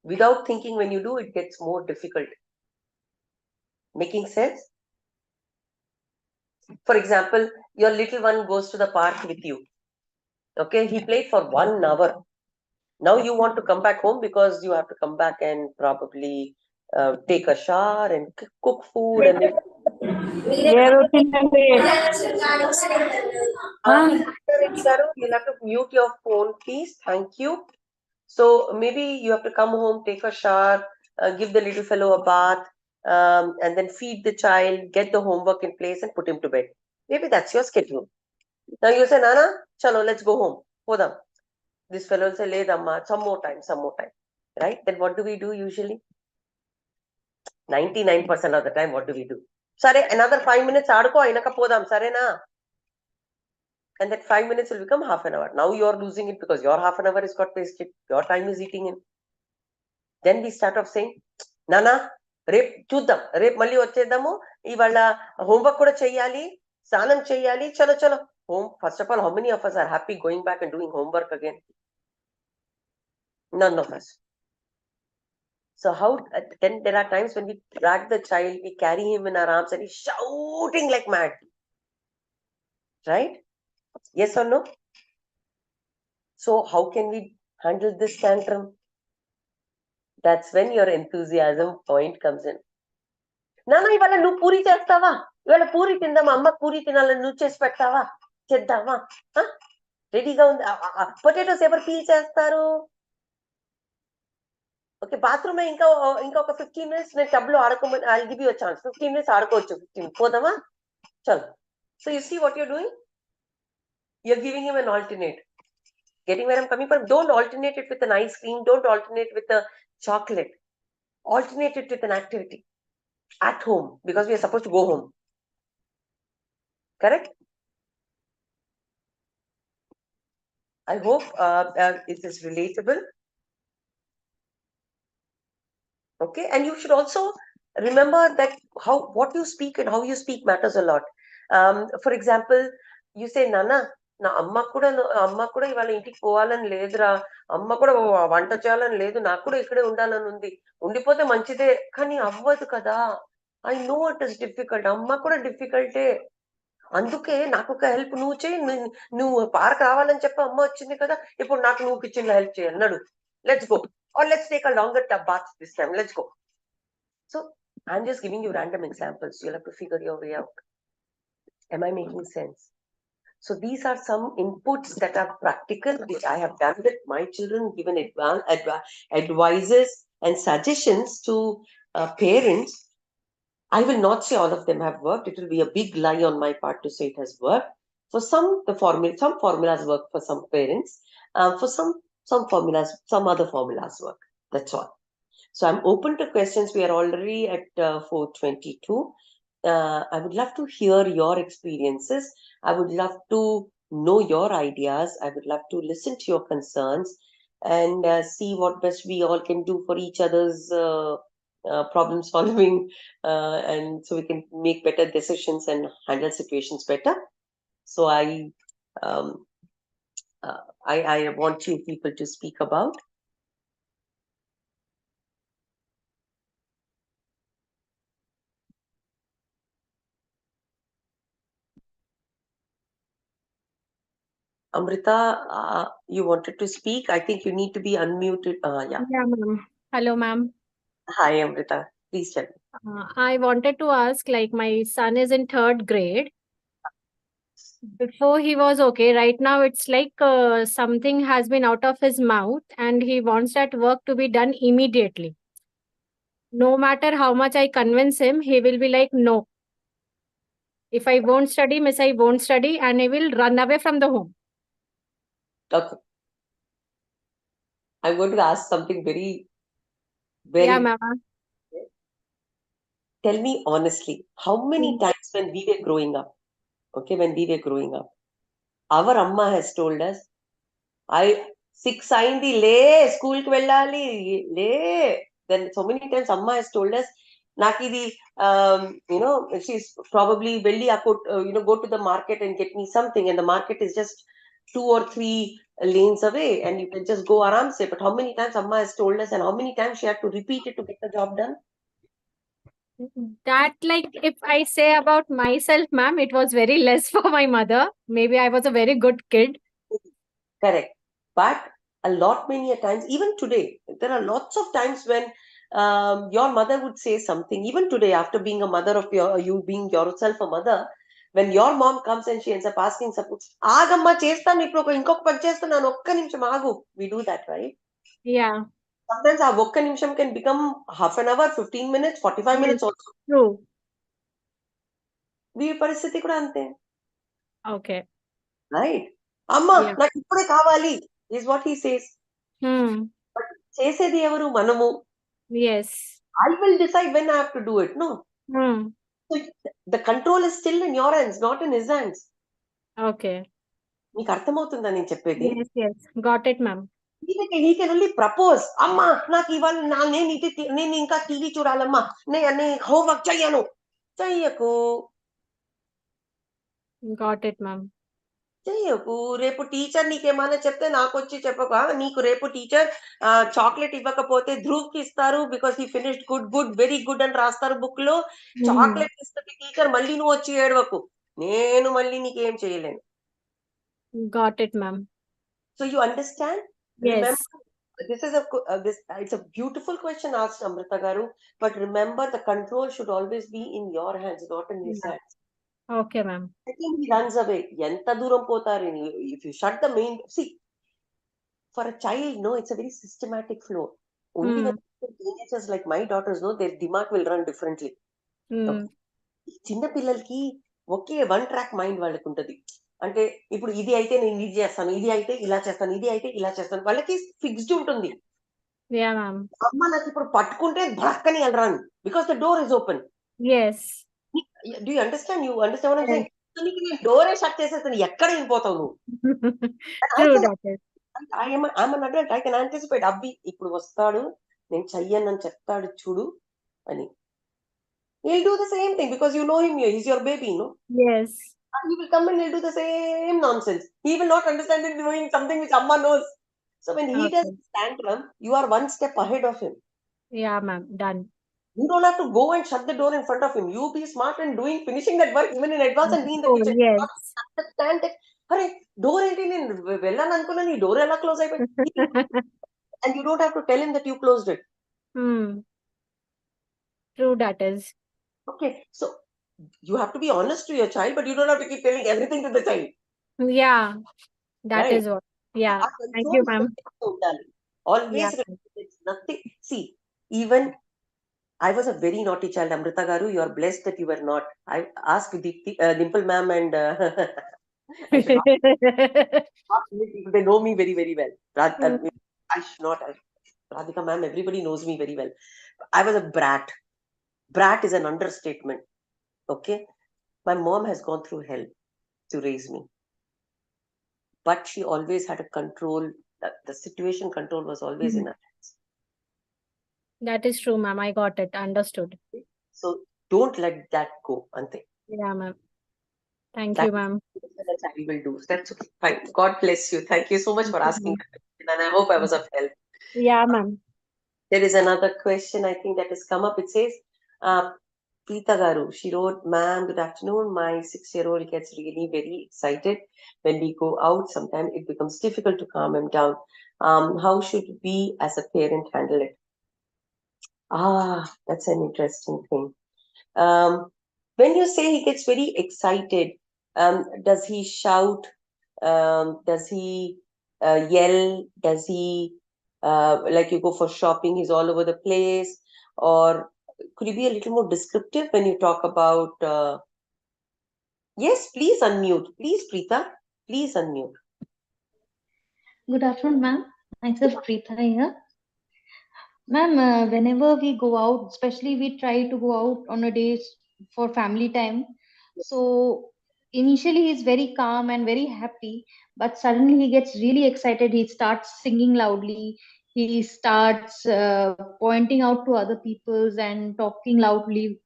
Without thinking, when you do, it gets more difficult. Making sense? For example, your little one goes to the park with you. Okay, he played for 1 hour. Now you want to come back home because you have to come back and probably take a shower and cook food and you'll have to mute your phone, please. Thank you. So maybe you have to come home, take a shower, give the little fellow a bath, and then feed the child, get the homework in place and put him to bed. Maybe that's your schedule. Now you say, Nana, chalo, let's go home. Hodam. This fellow will say, Le damma, some more time. Right? Then what do we do usually? 99% of the time, what do we do? Sare, another 5 minutes, aduko, ainaka podam, sare na. And that 5 minutes will become half an hour. Now you are losing it because your half an hour is got wasted. Your time is eating in. Then we start off saying, Nana, rep chuddam, rep malli vacheddamu, ivala homework kuda cheyali, sanam cheyali, chalo. Home. First of all, how many of us are happy going back and doing homework again? None of us. So then there are times when we drag the child, we carry him in our arms and he's shouting like mad. Right? Yes or no? So how can we handle this tantrum? That's when your enthusiasm point comes in. నాన్న ఇవాళ నువ్వు పూరి చేస్తావా? ఇవాళ పూరి తిందామా? అమ్మ పూరి తినాలని నువ్వు చేసి పెడతావా? చేద్దామా? రెడీగా ఉంది. పొటాటోస్ ఎవరు పీల్ చేస్తారు? ఓకే, బాత్రూమ్ ఇంకొక 15 minutes నేను టబ్ లో ఆడుకోమని, I give you a chance. 15 minutes ఆడుకోవచ్చు. 15 పోదామా? చలో. So you see what you're doing? You're giving him an alternate. Getting where I'm coming from? Don't alternate it with an ice cream. Don't alternate with a chocolate. Alternate it with an activity at home, because we are supposed to go home. Correct? I hope it is relatable. Okay, and you should also remember that what you speak and how you speak matters a lot. For example, you say, Nana, నా అమ్మ కూడా ఇవాళ ఇంటికి పోవాలని లేదురా, అమ్మ కూడా వంట చేయాలని లేదు, నాకు కూడా ఇక్కడే ఉండాలని ఉంది, ఉండిపోతే మంచిదే, కానీ అవ్వదు కదా. I know it is difficult, అమ్మ కూడా డిఫికల్టే, అందుకే నాకు ఒక హెల్ప్ నువ్వు చేయి, నువ్వు పార్క్ రావాలని చెప్పి అమ్మ వచ్చింది కదా, ఇప్పుడు నాకు నువ్వు కిచెన్ లో హెల్ప్ చేయాలి, నడు, let's go, are let's take a longer bath this time, let's go. So I'm just giving you random examples. You'll have to figure your way out. Am I making sense? So these are some inputs that are practical, which I have done with my children, given advices and suggestions to parents. I will not say all of them have worked. It will be a big lie on my part to say it has worked. For some formulas work for some parents. For some formulas, some other formulas work. That's all. So I'm open to questions. We are already at 4:22. I would love to hear your experiences. I would love to know your ideas. I would love to listen to your concerns and see what best we all can do for each other's problem solving, and so we can make better decisions and handle situations better. So I want you people to speak about. Amrita, you wanted to speak. I think you need to be unmuted. Yeah, ma'am. Hello, ma'am. Hi, Amrita. Please tell me. I wanted to ask, like, my son is in 3rd grade. Before he was okay. Right now, it's like something has been out of his mouth and he wants that work to be done immediately. No matter how much I convince him, he will be like, no. If I won't study, miss, I won't study, and he will run away from the home. Okay. I'm going to ask something very. Yeah, ma'am. Tell me honestly, how many times when we were growing up, our Amma has told us, 6 అయింది లే, స్కూల్కి వెళ్ళాలి లే. Then so many times Amma has told us, నాకు ఇది she's probably వెళ్ళి go to the market and get me something, and the market is just 2 or 3 lanes away and you can just go aram se. But how many times Amma has told us, and how many times she had to repeat it to get the job done? That, like, if I say about myself, ma'am, it was very less for my mother. Maybe I was a very good kid. Correct. But a lot many a times, even today, there are lots of times when your mother would say something. Even today, after being a mother of you being yourself a mother, when your mom comes and she ends up asking something, ఆగమ్మా చేస్తాను ఇప్పుడు ఇంకొక పని చేస్తున్నాను ఒక్క నిమిషం ఆగు. We do that, right? Yeah. Sometimes our ఒక్క నిమిషం can become half an hour, 15 minutes, 45 minutes also. True. వీరి పరిస్థితి కూడా అంతే. Okay. Right? అమ్మా నాకు ఇప్పుడే కావాలి is what he says. But చేసేది ఎవరు? మనము. Yes. I will decide when I have to do it. No. So the control is still in your hands, not in his hands. Okay. మీకు అర్థమవుతుందా నేను చెప్పేది? Yes, yes. Got it, ma'am. He can only propose. అమ్మా నాకు ఇవాళ నేను ఇంకా TV చూడాలమ్మా, నేను హోంవర్క్ చెయ్యను. చెయ్యకు. Got it, ma'am. చెయ్యకు. రేపు టీచర్ నీకేమైనా చెప్తే నాకు వచ్చి చెప్పక, నీకు రేపు టీచర్ చాక్లెట్ ఇవ్వకపోతే ధ్రువ్కి ఇస్తారు, because he finished good very good అని రాస్తారు బుక్ లో. చాక్లెట్ ఇస్తుంది టీచర్, మళ్ళీ నువ్వు వచ్చి ఏడవకు, నేను మళ్ళీ నీకేం చేయలేను. Got it, ma'am. So you understand? Remember, Yes. this is it's a beautiful question asked, Amrita Garu. But remember, the control should always be in your hands, not in his Yeah. hands. Okay, ma'am. I think he runs away. Yanta duram potaru. If you shut the main, see, for a child, no, it's a very systematic flow. Only when teenagers like my daughters know, their dimag will run differently. Hmm. చిన్న పిల్లలకి ఒకే one track mind వాళ్ళకి ఉంటది. అంటే ఇప్పుడు ఇది అయితే నేను ఇది చేస్తాను, ఇది అయితే ఇలా చేస్తాను, ఇది అయితే ఇలా చేస్తాను, వాళ్ళకి ఫిక్స్డ్ ఉంటుంది. Yeah, ma'am. అమ్మ నాకు ఇప్పుడు పట్టుకుంటే భక్కని run because the door is open. Yes. Do you understand? You understand what I saying? నీకు నేను డోరే షట్ చేసేస్తాను, ఎక్కడ వెళ్ళిపోతావు నువ్వు? True, that is. I'm an adult, I can anticipate. అబ్బి ఇప్పుడు వస్తాడు, నేను చెయ్యను చెప్తాడు చూడు అని. He'll do the same thing because you know him, he's your baby, no? Yes. And he will come and he'll do the same nonsense. He will not understand it doing something which Amma knows. So when he does tantrum, you are one step ahead of him. Yeah, ma'am. Done. You don't have to go and shut the door in front of him. You be smart and finishing that work even in advance and be in the Oh, kitchen. yes. Not understand that, hurry, door ఏంటి నేను వెళ్ళాను అనుకున్నా, నీ door ఎలా close అయిపోయింది? And you don't have to tell him that you closed it. True, that is. Okay, so you have to be honest to your child, but you don't have to keep telling everything to the child. Yeah, that Right. is what. Yeah. Our Thank you, control ma'am. always Yeah. it's nothing. See, even I was a very naughty child, Amrita Garu. You are blessed that you were not. I asked Dimple ma'am and I should not ask many people. They know me very, very well. I should not. Radhika ma'am, everybody knows me very well. I was a brat. Brat is an understatement. Okay, my mom has gone through hell to raise me, but she always had a control. The situation control was always in her hands. That is true, ma'am. I got it. Understood. So don't let that go, Ante. Yeah, ma'am. Thank That you, ma'am. I will do. That's okay. Fine. God bless you. Thank you so much for asking that question, and I hope I was of help. Yeah, ma'am. There is another question I think that has come up. It says, Preeta Garu, she wrote, "Ma'am, good afternoon. My 6-year-old gets really very excited when we go out. Sometimes it becomes difficult to calm him down. How should we as a parent handle it?" That's an interesting thing. When you say he gets very excited, does he shout? Does he yell? Does he, like you go for shopping, he's all over the place? Or could you be a little more descriptive when you talk about... Yes, please unmute. Please, Preeta, please unmute. Good afternoon, ma'am. Myself Preetha here. Ma'am, whenever we go out, especially we try to go out on a day for family time. So initially he's very calm and very happy, but suddenly he gets really excited. He starts singing loudly. He starts pointing out to other peoples and talking loudly.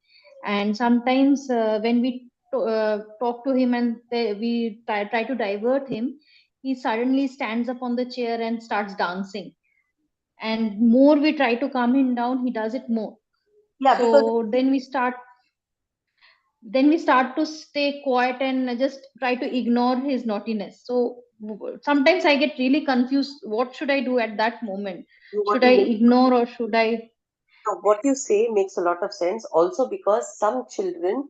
And sometimes when we talk to him and we try to divert him, he suddenly stands up on the chair and starts dancing, and more we try to calm him down, he does it more. Yeah, because So then we start to stay quiet and just try to ignore his naughtiness. So sometimes I get really confused, what should I do at that moment? what Should you I make, ignore or should I... what you say makes a lot of sense. Also, because some children,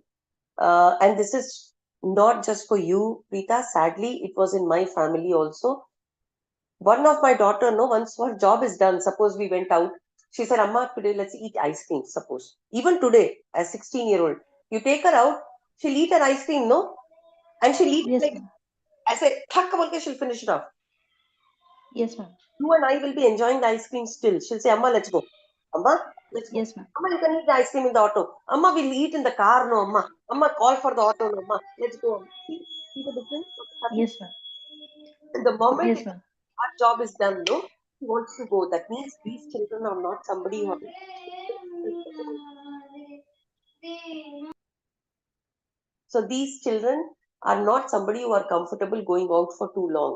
and this is not just for you, Preeta. Sadly, it was in my family also. One of my daughter, no, once her job is done, suppose we went out, she said, "Amma, today let's eat ice cream." Suppose even today, as 16-year-old, you take her out, she'll eat her ice cream, no, and she'll eat it Yes, like, ma'am. I say, "Thak bolke," she'll finish it off. Yes, ma'am. You and I will be enjoying the ice cream still. She'll say, "Amma, let's go. Amma, let's go. Yes, ma'am. Amma, you can eat the ice cream in the auto. Amma, we'll eat in the car, no, Amma. Amma, call for the auto, no, Amma. Let's go." See the difference? What's happening? Yes, ma'am. And the moment Yes, ma'am. our job is done, no, he wants to go. That means these children are not somebody who are... So these children are not somebody who are comfortable going out for too long.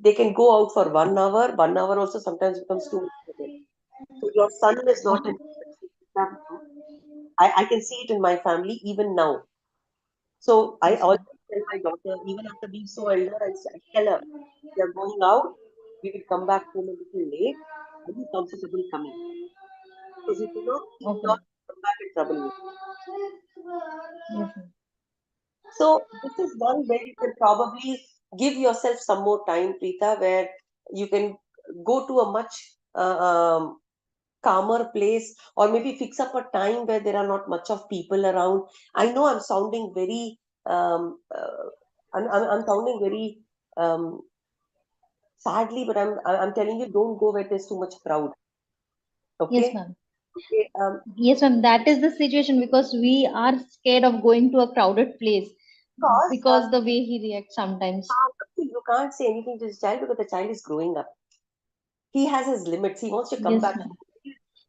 They can go out for 1 hour. 1 hour also sometimes becomes too much for them. So your son is not an I can see it in my family even now. So I Yes, always ma'am. tell my daughter, even after being so elder, I tell her, we are going out, we will come back home a little late. Are you comfortable coming? Because if you don't, Okay. you'll come back in trouble. Yes, ma'am. So this is one where you can probably give yourself some more time, Preeta, where you can go to a much calmer place, or maybe fix up a time where there are not much of people around. I know I'm sounding very, I'm sounding very sadly, but I'm telling you, don't go where there's too much crowd. Yes, Okay. ma'am. Okay. Yes, ma'am. That is the situation because we are scared of going to a crowded place Because because the way he reacts sometimes. you can't say anything to this child because the child is growing up. He has his limits. He wants to come Yes, back. ma'am.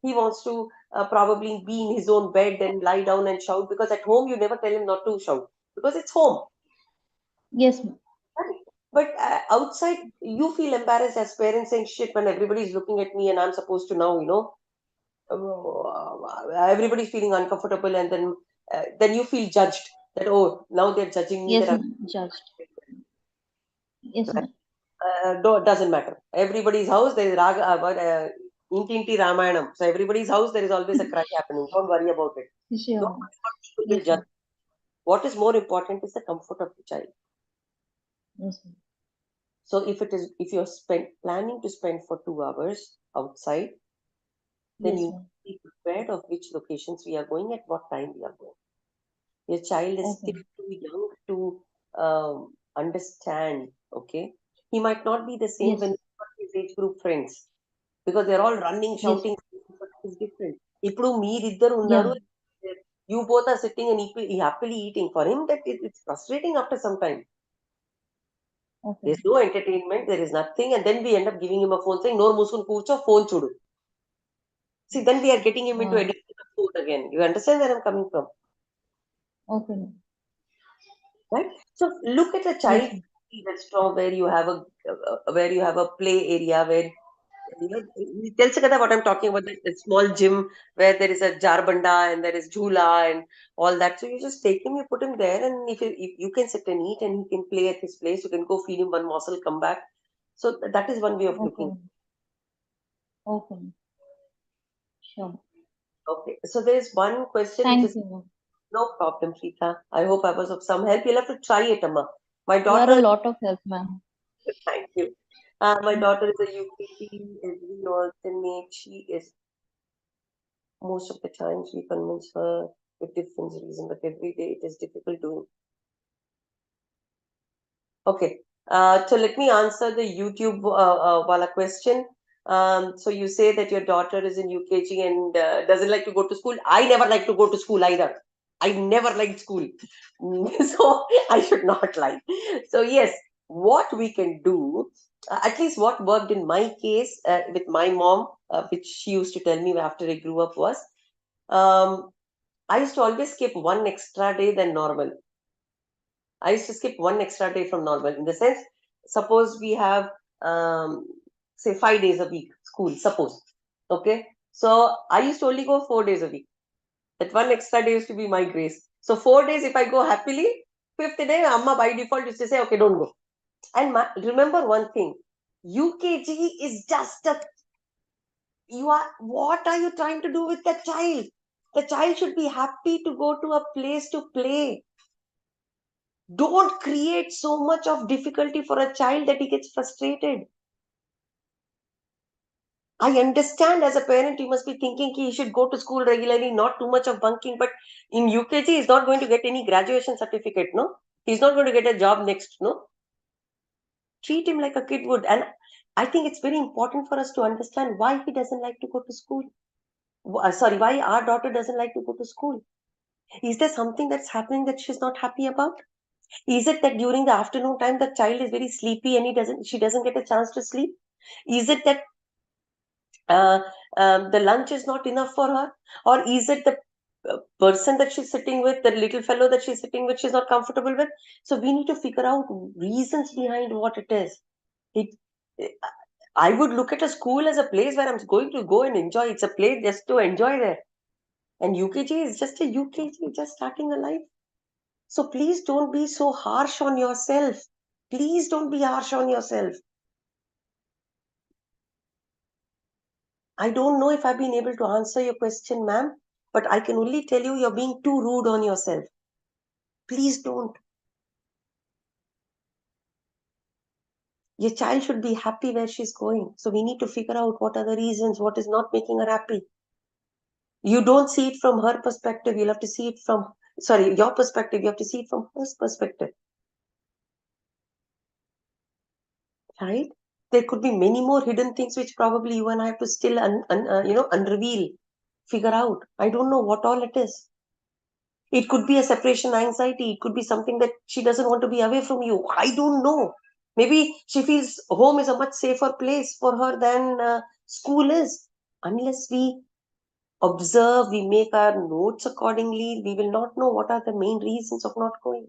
He wants to probably be in his own bed and lie down and shout, because at home you never tell him not to shout because it's home. Yes, ma'am. Right? But outside, you feel embarrassed as parents saying, shit, when everybody's looking at me and I'm supposed to now, everybody's feeling uncomfortable, and then you feel judged that, oh, now they're judging me, Yes, that I'm ma'am. Judged. Yes, right? ma'am. Doesn't matter. Everybody's house, there is Inti Inti Ramayanam. So everybody's house, there is always a cry happening. Don't worry about it. Sure, Don't ma'am. worry about people will Yes, judge. ma'am. What is more important is the comfort of the child. Yes, ma'am. So if you're planning to spend for 2 hours outside, then Yes, you ma'am. be prepared of which locations we are going, at what time we are going. Your child is Okay. still too young to understand. Okay, he might not be the same Yes. when he's got his age group friends, because they're all running, Yes. shouting, but it's different. ఇప్పుడు మీరిద్దరు Yeah. ఉన్నారు, you both are sitting and happily eating. For him, that it's frustrating after some time. Okay. There's no entertainment, there is nothing, and then we end up giving him a phone saying, no, Musun Kurcho, phone chudu. See, then we are getting him into addiction of food again. You understand where I'm coming from? Okay, ma'am. Right? So look at a Yes, child ma'am. restaurant where you have a play area where tells you what I'm talking about, the small gym where there is a jarbanda and there is jhula and all that. So you just take him, you put him there, and if you can sit and eat and he can play at his place, you can go feed him one morsel, come back. So that is one way of Okay. looking. Okay. Sure. Okay. So there is one question which Thank is you, ma'am. no problem, Preeta. I hope I was of some help. You'll have to try it, Amma. My You are a daughter, lot of help, ma'am. thank you. My daughter is a UKG every alternate. She is most of the times we convince her with different reason, but every day it is difficult to. Okay. So let me answer the YouTube wala question. So you say that your daughter is in UKG and doesn't like to go to school. I never like to go to school either. I never liked school. So I should not lie. So yes, what we can do, at least what worked in my case with my mom, which she used to tell me after I grew up, was um, I used to always skip one extra day than normal. I used to skip one extra day from normal. In the sense, suppose we have, say, 5 days a week school, suppose. Okay. So I used to only go 4 days a week. That one extra day used to be my grace. So 4 days, if I go happily, fifth day, Amma by default used to say, okay, don't go. And remember one thing, UKG is just what are you trying to do with the child? The child should be happy to go to a place to play. Don't create so much of difficulty for a child that he gets frustrated. I understand as a parent, you must be thinking he should go to school regularly, not too much of bunking. But in UKG, he's not going to get any graduation certificate, no? He's not going to get a job next, no? Treat him like a kid would. And I think it's very important for us to understand why he doesn't like to go to school. Sorry, why our daughter doesn't like to go to school. Is there something that's happening that she's not happy about? Is it that during the afternoon time the child is very sleepy and she doesn't get a chance to sleep? Is it that the lunch is not enough for her? Or is it the person that she's sitting with, the little fellow that she's sitting with, she's not comfortable with? So we need to figure out reasons behind what it is. I would look at a school as a place where I'm going to go and enjoy. It's a place just to enjoy there. And UKG is just a UKG, just starting a life. So please don't be so harsh on yourself. Please don't be harsh on yourself. I don't know if I've been able to answer your question, ma'am, but I can only tell you you're being too rude on yourself. Please don't. Your child should be happy where she's going. So we need to figure out what are the reasons, what is not making her happy. You don't see it from her perspective. You'll have to see it from, your perspective. You have to see it from her perspective. Right? There could be many more hidden things which probably you and I have to still unreveal, figure out. I don't know what all it is. It could be a separation anxiety. It could be something that she doesn't want to be away from you. I don't know. Maybe she feels home is a much safer place for her than school is. Unless we observe, we make our notes accordingly, we will not know what are the main reasons of not going.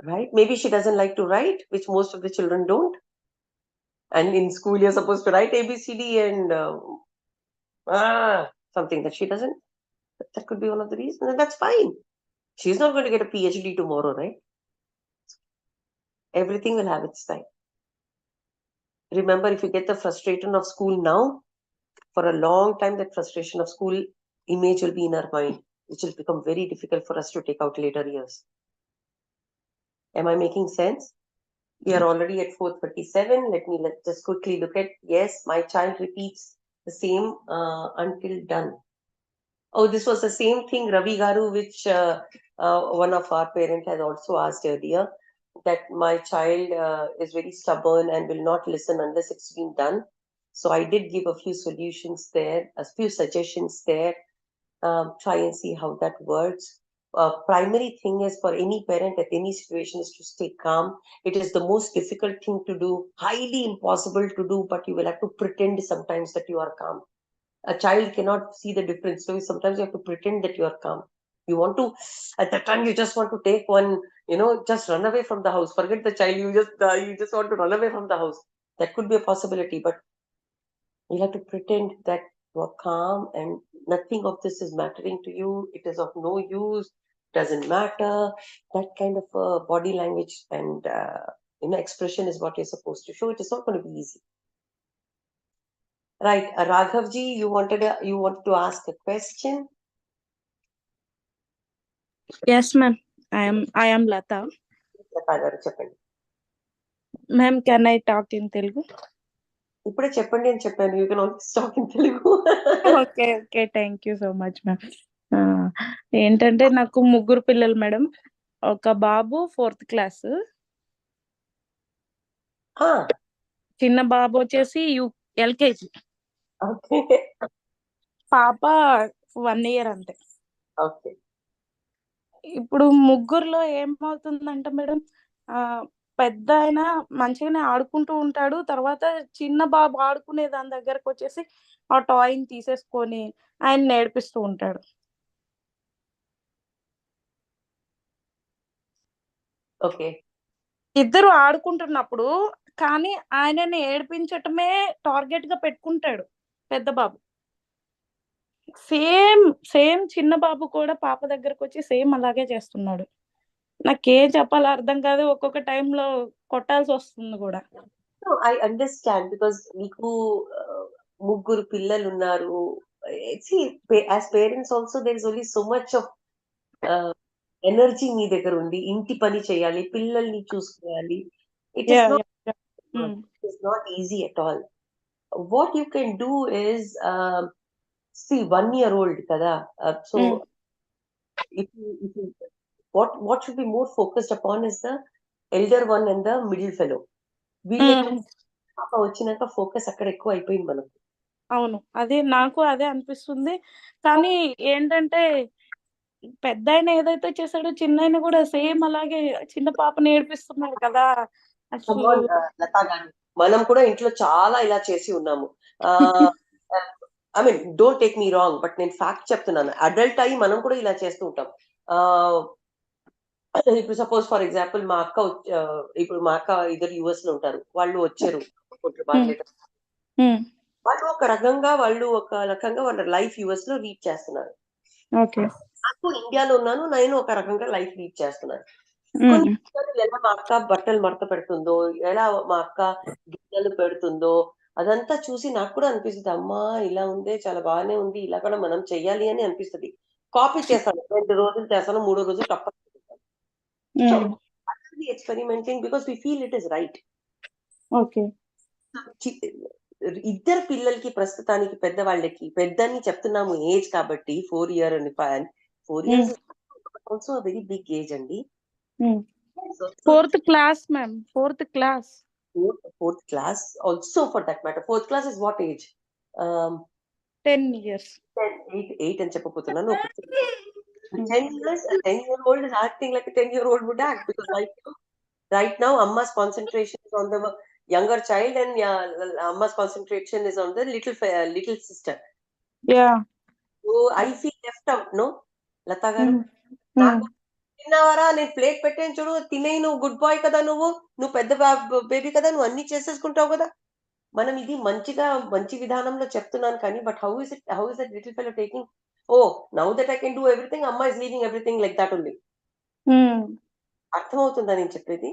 Right? Maybe she doesn't like to write, which most of the children don't. And in school, you're supposed to write ABCD and something that she doesn't. That could be one of the reasons, and that's fine. She's not going to get a PhD tomorrow, right? Everything will have its time. Remember, if you get the frustration of school now, for a long time, that frustration of school image will be in our mind, which will become very difficult for us to take out later years. Am I making sense? We are already at 4:37. Let's just quickly look at, yes, my child repeats the same until done. Oh, this was the same thing, Ravi Garu, which one of our parents had also asked earlier, that my child is very stubborn and will not listen unless it's been done. So I did give a few solutions there, a few suggestions there. Try and see how that works. Primary thing is for any parent at any situation is to stay calm. It is the most difficult thing to do, highly impossible to do, but you will have to pretend sometimes that you are calm. A child cannot see the difference, so sometimes you have to pretend that you are calm. You want to, at that time, you just want to take one, just run away from the house. Forget the child. You just want to run away from the house. That could be a possibility, but you have to pretend that you are calm and nothing of this is mattering to you. It is of no use. Doesn't matter. That kind of body language and expression is what you're supposed to show. It is not going to be easy. Right, Raghavji, you wanted to ask a question? Yes, ma'am. I am Lata. Ma'am, can I talk in Telugu? ఇప్పుడే చెప్పండి అని చెప్పాను. You can always talk in Telugu. Okay thank you so much ma'am. ఏంటంటే నాకు ముగ్గురు పిల్లలు madam. ఒక బాబు 4th class, చిన్న బాబు వచ్చేసి LKG, పాప 1 year అంతే. ఓకే. ఇప్పుడు ముగ్గురులో ఏమవుతుందంటే మేడం, పెద్ద ఆయన మంచిగానే ఆడుకుంటూ ఉంటాడు. తర్వాత చిన్న బాబు ఆడుకునే దాని దగ్గరకు వచ్చేసి ఆ టాయ్ని తీసేసుకొని ఆయన నేర్పిస్తూ ఉంటాడు. ఓకే. ఇద్దరు ఆడుకుంటున్నప్పుడు కానీ ఆయనని ఏడిపించటమే టార్గెట్ గా పెట్టుకుంటాడు పెద్ద బాబు. సేమ్ చిన్న బాబు కూడా పాప దగ్గరకు వచ్చి సేమ్ అలాగే చేస్తున్నాడు. నాకేం చెప్పాలో అర్థం కాదు. ఒక్కొక్క టైంలో కొట్టాల్సి వస్తుంది కూడా. ఐ అండర్స్టాండ్, బికాస్ మీకు ముగ్గురు పిల్లలు ఉన్నారు. As parents also there is only so much of energy మీ దగ్గర ఉంది. ఇంటి పని చేయాలి, పిల్లల్ని చూసుకోవాలి. It is not easy at all. What you can do is see 1 year old kada, so if you what should be more focused upon is the elder one and the middle fellow. వీళ్ళకి పాప వచ్చినాక focus అక్కడ ఎక్కువ అయిపోయింది మనకు. అవును, అదే నాకు అదే అనిపిస్తుంది. కానీ ఏంటంటే పెద్ద ఆయన ఏదైతే చేశాడో చిన్న ఆయన కూడా సేమ్ అలాగే చిన్న పాపని ఏడిపిస్తున్నాడు కదా. లతా గారు, మనం కూడా ఇంట్లో చాలా ఇలా చేసి ఉన్నాము. I mean don't take me wrong, but నేను ఫ్యాక్ట్ చెప్తున్నాను. అడల్ట్ అయ్యి మనం కూడా ఇలా చేస్తూ ఉంటాం. ఇప్పుడు సపోజ్ ఫర్ ఎగ్జాంపుల్ మా అక్క ఇద్దరు US లో ఉంటారు. వాళ్ళు వచ్చారు, వాళ్ళు ఒక రకంగా వాళ్ళ లైఫ్ యుఎస్ లో లీడ్ చేస్తున్నారు. ఓకే. నాకు ఇండియాలో ఉన్నాను, నేను ఒక రకంగా లైఫ్ లీడ్ చేస్తున్నాను. కొన్ని ఎలా మా అక్క బట్టలు మడత పెడుతుందో, ఎలా మా అక్క గిన్నెలు పెడుతుందో, అదంతా చూసి నాకు కూడా అనిపిస్తుంది, అమ్మా ఇలా ఉందే, చాలా బాగానే ఉంది, ఇలా కూడా మనం చెయ్యాలి అని అనిపిస్తుంది. కాపీ చేస్తాను, 2 రోజులు చేస్తాను, 3వ రోజు తప్ప experimenting because we feel it is right. Okay. ఇద్దరు పిల్లలకి ప్రస్తుతానికి పెద్దవాళ్ళకి పెద్దని చెప్తున్నాము ఏజ్ కాబట్టి 4 year and 4 years also very big age అండి. 4th class, ma'am. 4th class. Fourth class also, for that matter. 4th class is what age? 10 years. 8 అని చెప్పబోతున్నాను. 10 years, a 10-year-old is acting like a 10-year-old would act, because right now Amma's concentration is on the younger child, and Amma's concentration is on the little sister. Yeah. So I feel left out, no, Lata garu? తిన్నావారా, నేను plate పెట్టాను చూడు, తినేయి, నువ్వు good bye కదా, నువ్వు పెద్ద baby కదా, నువ్వు అన్ని చేసేసుకుంటావు కదా. మనం ఇది మంచి విధానంలో చెప్తున్నాను కానీ, but how is that little fellow taking, oh now that I can do everything, అమ్మ is leaving everything like that ఉంది. అర్థమవుతుందా నేను చెప్పేది?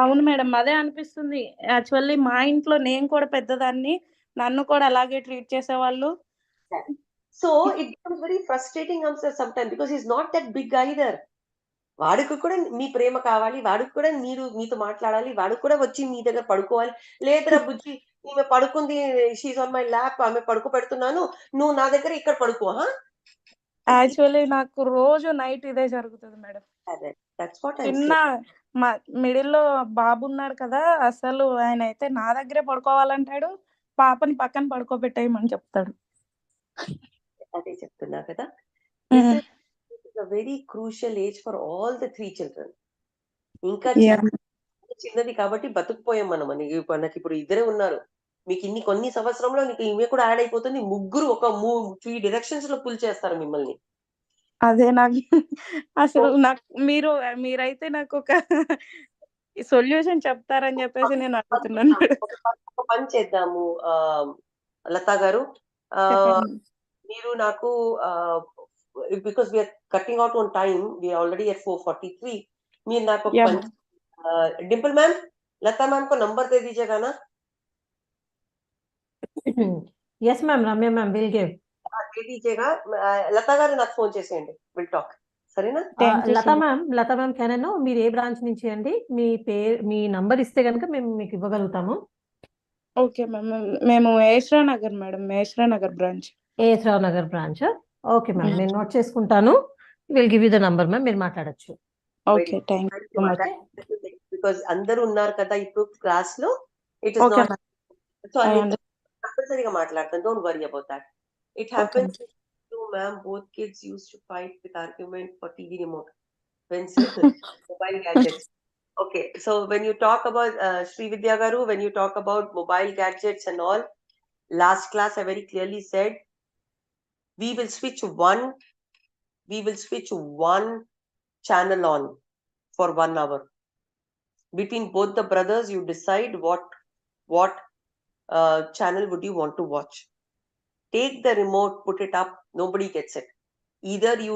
అవును మేడం, అదే అనిపిస్తుంది. యాక్చువల్లీ మా ఇంట్లో నేను కూడా పెద్దదాన్ని, నన్ను కూడా అలాగే ట్రీట్ చేసేవాళ్ళు. So it becomes very frustrating sometimes, because is not that big either. వాడికి కూడా మీ ప్రేమ కావాలి, వాడికి కూడా మీతో మాట్లాడాలి, వాడికి కూడా వచ్చి మీ దగ్గర పడుకోవాలి. లేదురా బుజ్జి, ఈమె పడుకుంది, షీఈ్ ఆన్ మై ల్యాప్, ఆమె పడుకో పెడుతున్నాను, నువ్వు నా దగ్గర ఇక్కడ పడుకో. యాక్చువల్లీ నాకు రోజు నైట్ ఇదే జరుగుతుంది మేడం. చిన్న మా మిడిల్లో బాబు ఉన్నాడు కదా, అసలు ఆయన అయితే నా దగ్గరే పడుకోవాలంటాడు, పాపని పక్కన పడుకోబెట్టేయమని చెప్తాడు. అదే చెప్తున్నా కదా, very crucial age for all the 3 children. ఇంకా చిన్నది కాబట్టి బతుకుపోయాం మనం. మనకి ఇప్పుడు ఇద్దరే ఉన్నారు, మీకు కొన్ని సంవత్సరంలో నీకు ఈమె కూడా యాడ్ అయిపోతుంది, ముగ్గురు ఒక 3 directions లో పుల్ చేస్తారు మిమ్మల్ని. అదే నాకు అసలు మీరైతే నాకు ఒక సొల్యూషన్ చెప్తారని చెప్పేసి నేను అడుగుతున్నాను. ఒక పని చేద్దాము లతా గారు, మీరు నాకు, because we're cutting out on time, we're already at 4:43, మీరు నాకు ఒక పని, डिम्पल मैम, लता मैम को नंबर दे दीजिएगा ना? Yes ma'am, Ramya ma'am will give. दे दीजिएगा. लता గారు నాకు ఫోన్ చేసేయండి, విల్ టాక్, సరేనా? Lata ma'am can I know మీరు ఏ బ్రాంచ్ నుంచి అండి? మీ పేరు, మీ నంబర్ ఇస్తే కనుక మేము మీకు ఇవ్వగలుగుతాము. ఓకే మ్యామ్, మేము Eshra Nagar madam, Eshra Nagar branch. Eshra Nagar branch. Okay ma'am, నేను నోట్ చేసుకుంటాను. Will give you the number ma'am, మీరు మాట్లాడొచ్చు. Okay, thank you so much. Because అందరూ ఉన్నారు కదా ఇప్పుడు క్లాస్ లో, ఇట్ ఇస్ నాట్, సో కంపల్సరీగా మాట్లాడతాను, don't worry about that. It happens to ma'am, both kids used to fight with argument for TV remote when mobile gadgets. Okay, so when you talk about Sri Vidya garu, when you talk about mobile gadgets and all, last class I very clearly said we will switch one channel on for 1 hour. Between both the brothers, you decide what channel would you want to watch. Take the remote, put it up, nobody gets it. Either you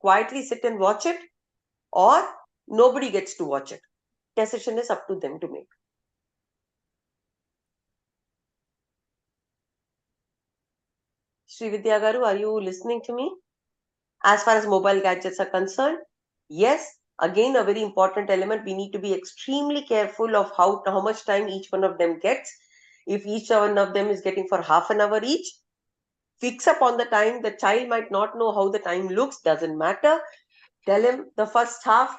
quietly sit and watch it, or nobody gets to watch it. Decision is up to them to make. Sri Vidya garu, are you listening to me? As far as mobile gadgets are concerned, yes, again a very important element, we need to be extremely careful of how much time each one of them gets. If each one of them is getting for half an hour each, fix up on the time. The child might not know how the time looks, doesn't matter. Tell him the first half,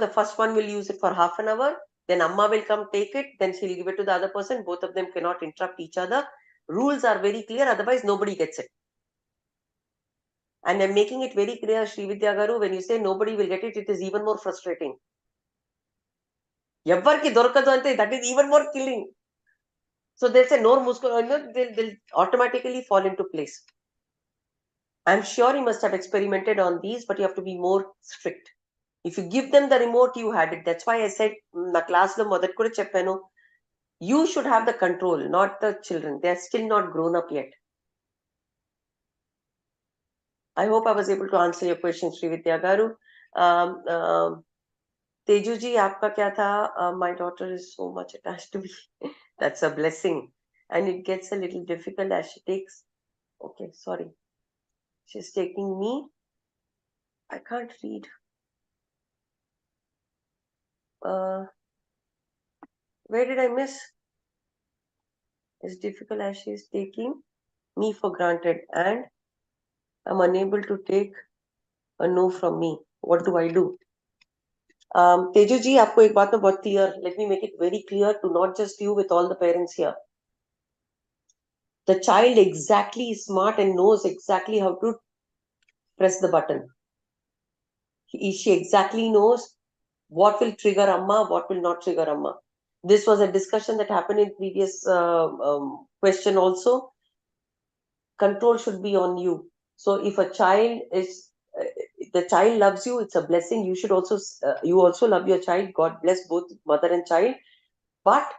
the first one will use it for half an hour, then Amma will come take it, then she'll give it to the other person. Both of them cannot interrupt each other. Rules are very clear, otherwise nobody gets it. And I'm making it very clear, Sri Vidya garu, when you say nobody will get it, it is even more frustrating. Evvarki dorkadu ante, that is even more killing. So they'll say, no, they'll automatically fall into place. I'm sure you must have experimented on these, but you have to be more strict. If you give them the remote, you had it. That's why I said, na class lo modat kuda cheppanu, You should have the control, not the children. They're still not grown up yet. I hope I was able to answer your question, Srividya Garu. Teju ji, aapka kya tha? My daughter is so much attached to me. That's a blessing. And it gets a little difficult as she takes. Okay, sorry. She's taking me. I can't read. Where did I miss? As difficult as she is taking me for granted, and I'm unable to take a no from me. What do I do? Teju ji, आपको एक बात में बहुत clear. Let me make it very clear to not just you, with all the parents here. The child exactly is smart and knows exactly how to press the button. She exactly knows what will trigger Amma, what will not trigger Amma. This was a discussion that happened in previous question also. Control should be on you. So if a child is, the child loves you, it's a blessing. You should also, you also love your child. God bless both mother and child. But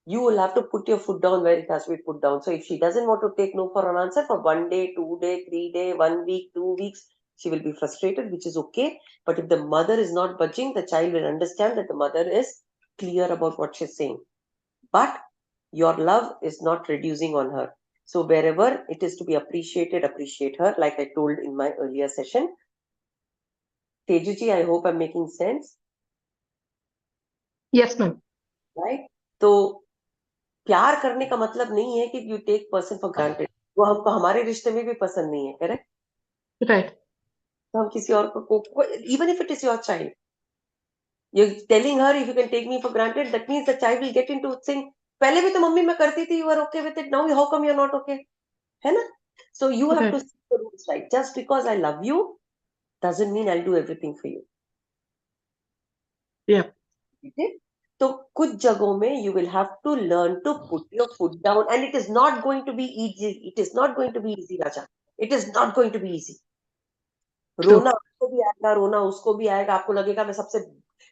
you will have to put your foot down where it has to be put down. So if she doesn't want to take no for an answer for 1 day, 2 day, 3 day, 1 week, 2 weeks, she will be frustrated, which is okay. But if the mother is not budging, the child will understand that the mother is clear about what she's saying. But your love is not reducing on her. So wherever it is to be appreciated, appreciate her, like I told in my earlier session. Tejuji, I hope I'm making sense. Yes, ma'am. Right? So प्यार करने का मतलब नहीं है कि you take person for granted. वो हमको हमारे रिश्ते में भी पसंद नहीं है, correct? Right. तो हम किसी और को even if it is your child, you're telling her if you can take me for granted, that means the child will get into saying, पहले भी तो मम्मी मैं करती थी, you are okay with it, now how come you're not okay? है ना? So you have to see the rules right. Just because I love you doesn't mean I'll do everything for you. Yeah. Okay? So कुछ जगहों में you will have to learn to put your foot down, and it is not going to be easy. It is not going to be easy, Raja. It is not going to be easy. रोना उसको भी आएगा, रोना उसको भी आएगा. आपको लगेगा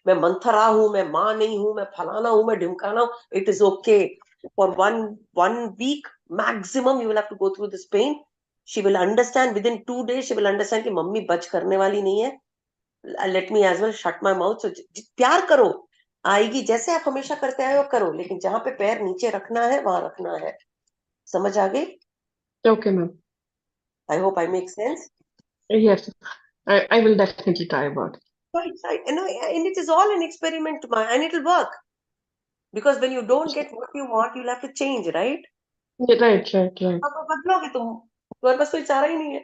मैं मंथरा हूं, मैं माँ नहीं हूं, मैं फलाना हूं, मैं ढिमकाना हूं. It is okay. For one week maximum you will have to go through this pain. She will understand within 2 days. She will understand कि मम्मी बच करने वाली नहीं है. Let me as well shut my mouth. So प्यार करो, आएगी जैसे आप हमेशा करते आए हो करो, लेकिन जहां पे पैर नीचे रखना है वहां रखना है. समझ आ गई? Okay, ma'am. I hope I make sense. Yes, I will definitely try about it. Right. And it is all an experiment, and it will work. Because when you don't get what you want, you'll have to change, right? Yeah, right. अब बदलोगे तुम, तुम्हारे पास कोई चारा ही नहीं है.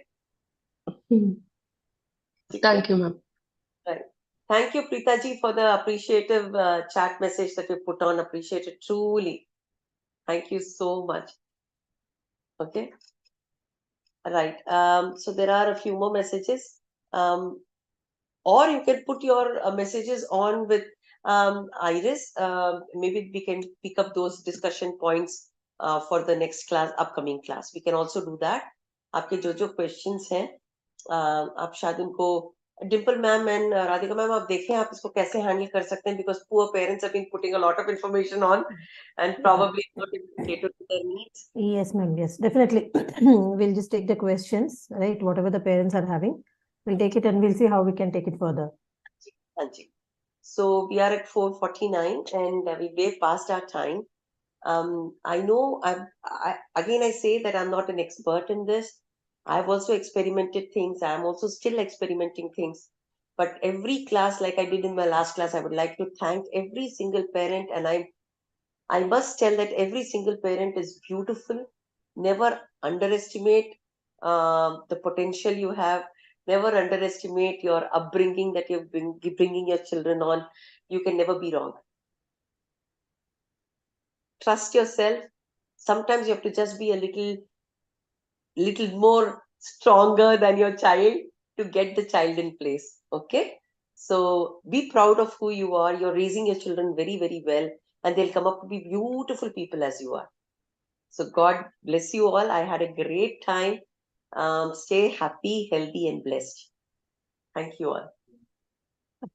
Thank you, ma'am. Right. Thank you, Preeta ji, for the appreciative chat message that you put on. Appreciate it truly. Thank you so much. Okay. Right. So there are a few more messages. Or you can put your messages on with Iris. Maybe we can pick up those discussion points for the next class, upcoming class. We can also do that. आपके जो questions हैं, आप शायद उनको Dimple ma'am and Radhika ma'am, आप देखें आप इसको कैसे handle कर सकते हैं, because poor parents have been putting a lot of information on and probably not able to cater to their needs. Yes, ma'am. Yes, definitely. We'll just take the questions, right? Whatever the parents are having, we'll take it and we'll see how we can take it further. Anji. So we are at 4:49 and we way past our time. I know I say that I'm not an expert in this. I've also experimented things. I'm also still experimenting things. But every class, like I did in my last class, I would like to thank every single parent. And I must tell that every single parent is beautiful. Never underestimate the potential you have. Never underestimate your upbringing that you've been bringing your children on. You can never be wrong. Trust yourself. Sometimes you have to just be a little more stronger than your child to get the child in place. Okay? So be proud of who you are. You're raising your children very, very well, and they'll come up to be beautiful people as you are. So God bless you all. I had a great time. Stay happy, healthy, and blessed. Thank you all.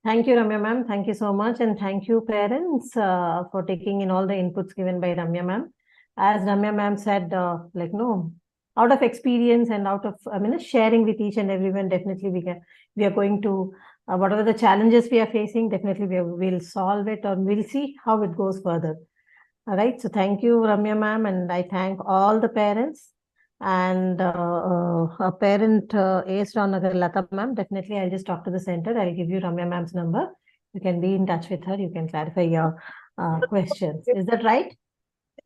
Thank you, Ramya ma'am. Thank you so much. And thank you, parents, for taking in all the inputs given by Ramya ma'am. As Ramya ma'am said, like, no, out of experience and out of, sharing with each and everyone, definitely we are going to, whatever the challenges we are facing, definitely we'll solve it, or we'll see how it goes further. All right. So thank you, Ramya ma'am. And I thank all the parents. And a parent is on Lata ma'am. Definitely, I'll just talk to the center. I'll give you Ramya ma'am's number. You can be in touch with her. You can clarify your questions. Is that right?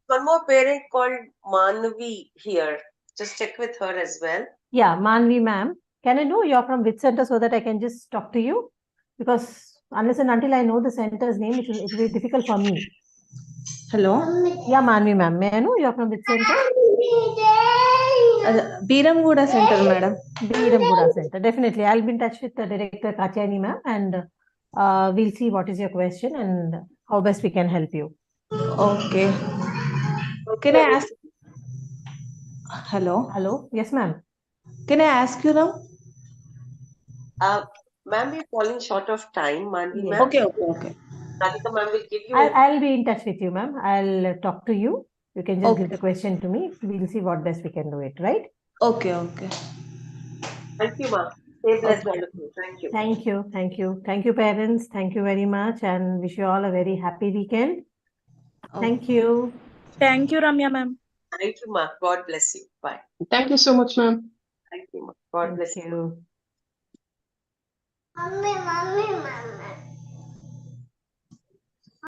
One more parent called Manvi here. Just check with her as well. Yeah, Manvi ma'am. Can I know you're from which center so that I can just talk to you? Because unless and until I know the center's name, it will be difficult for me. Hello. Yeah, Manvi ma'am. May I know you're from which center? Biramguda Center, madam. Biramguda Center. Definitely. I'll be in touch with the director, Katyani ma'am, and we'll see what is your question and how best we can help you. Okay. Can I ask? Hello. Hello. Yes, ma'am. Can I ask you now? Ma'am, we're falling short of time, Manvi Yes. ma'am. Okay. Radhika ma'am will give you. I'll be in touch with you, ma'am. I'll talk to you. You can just Okay. give the question to me. We'll see what best we can do it, right? Okay. Thank you, ma'am. Stay blessed, Okay. all of you. Thank you. Thank you. Thank you. Thank you, parents. Thank you very much, and wish you all a very happy weekend. Thank you. Thank you, Ramya ma'am. Thank you, ma'am. God bless you. Bye. Thank you so much, ma'am. Thank you, ma'am. God bless Thank you. you.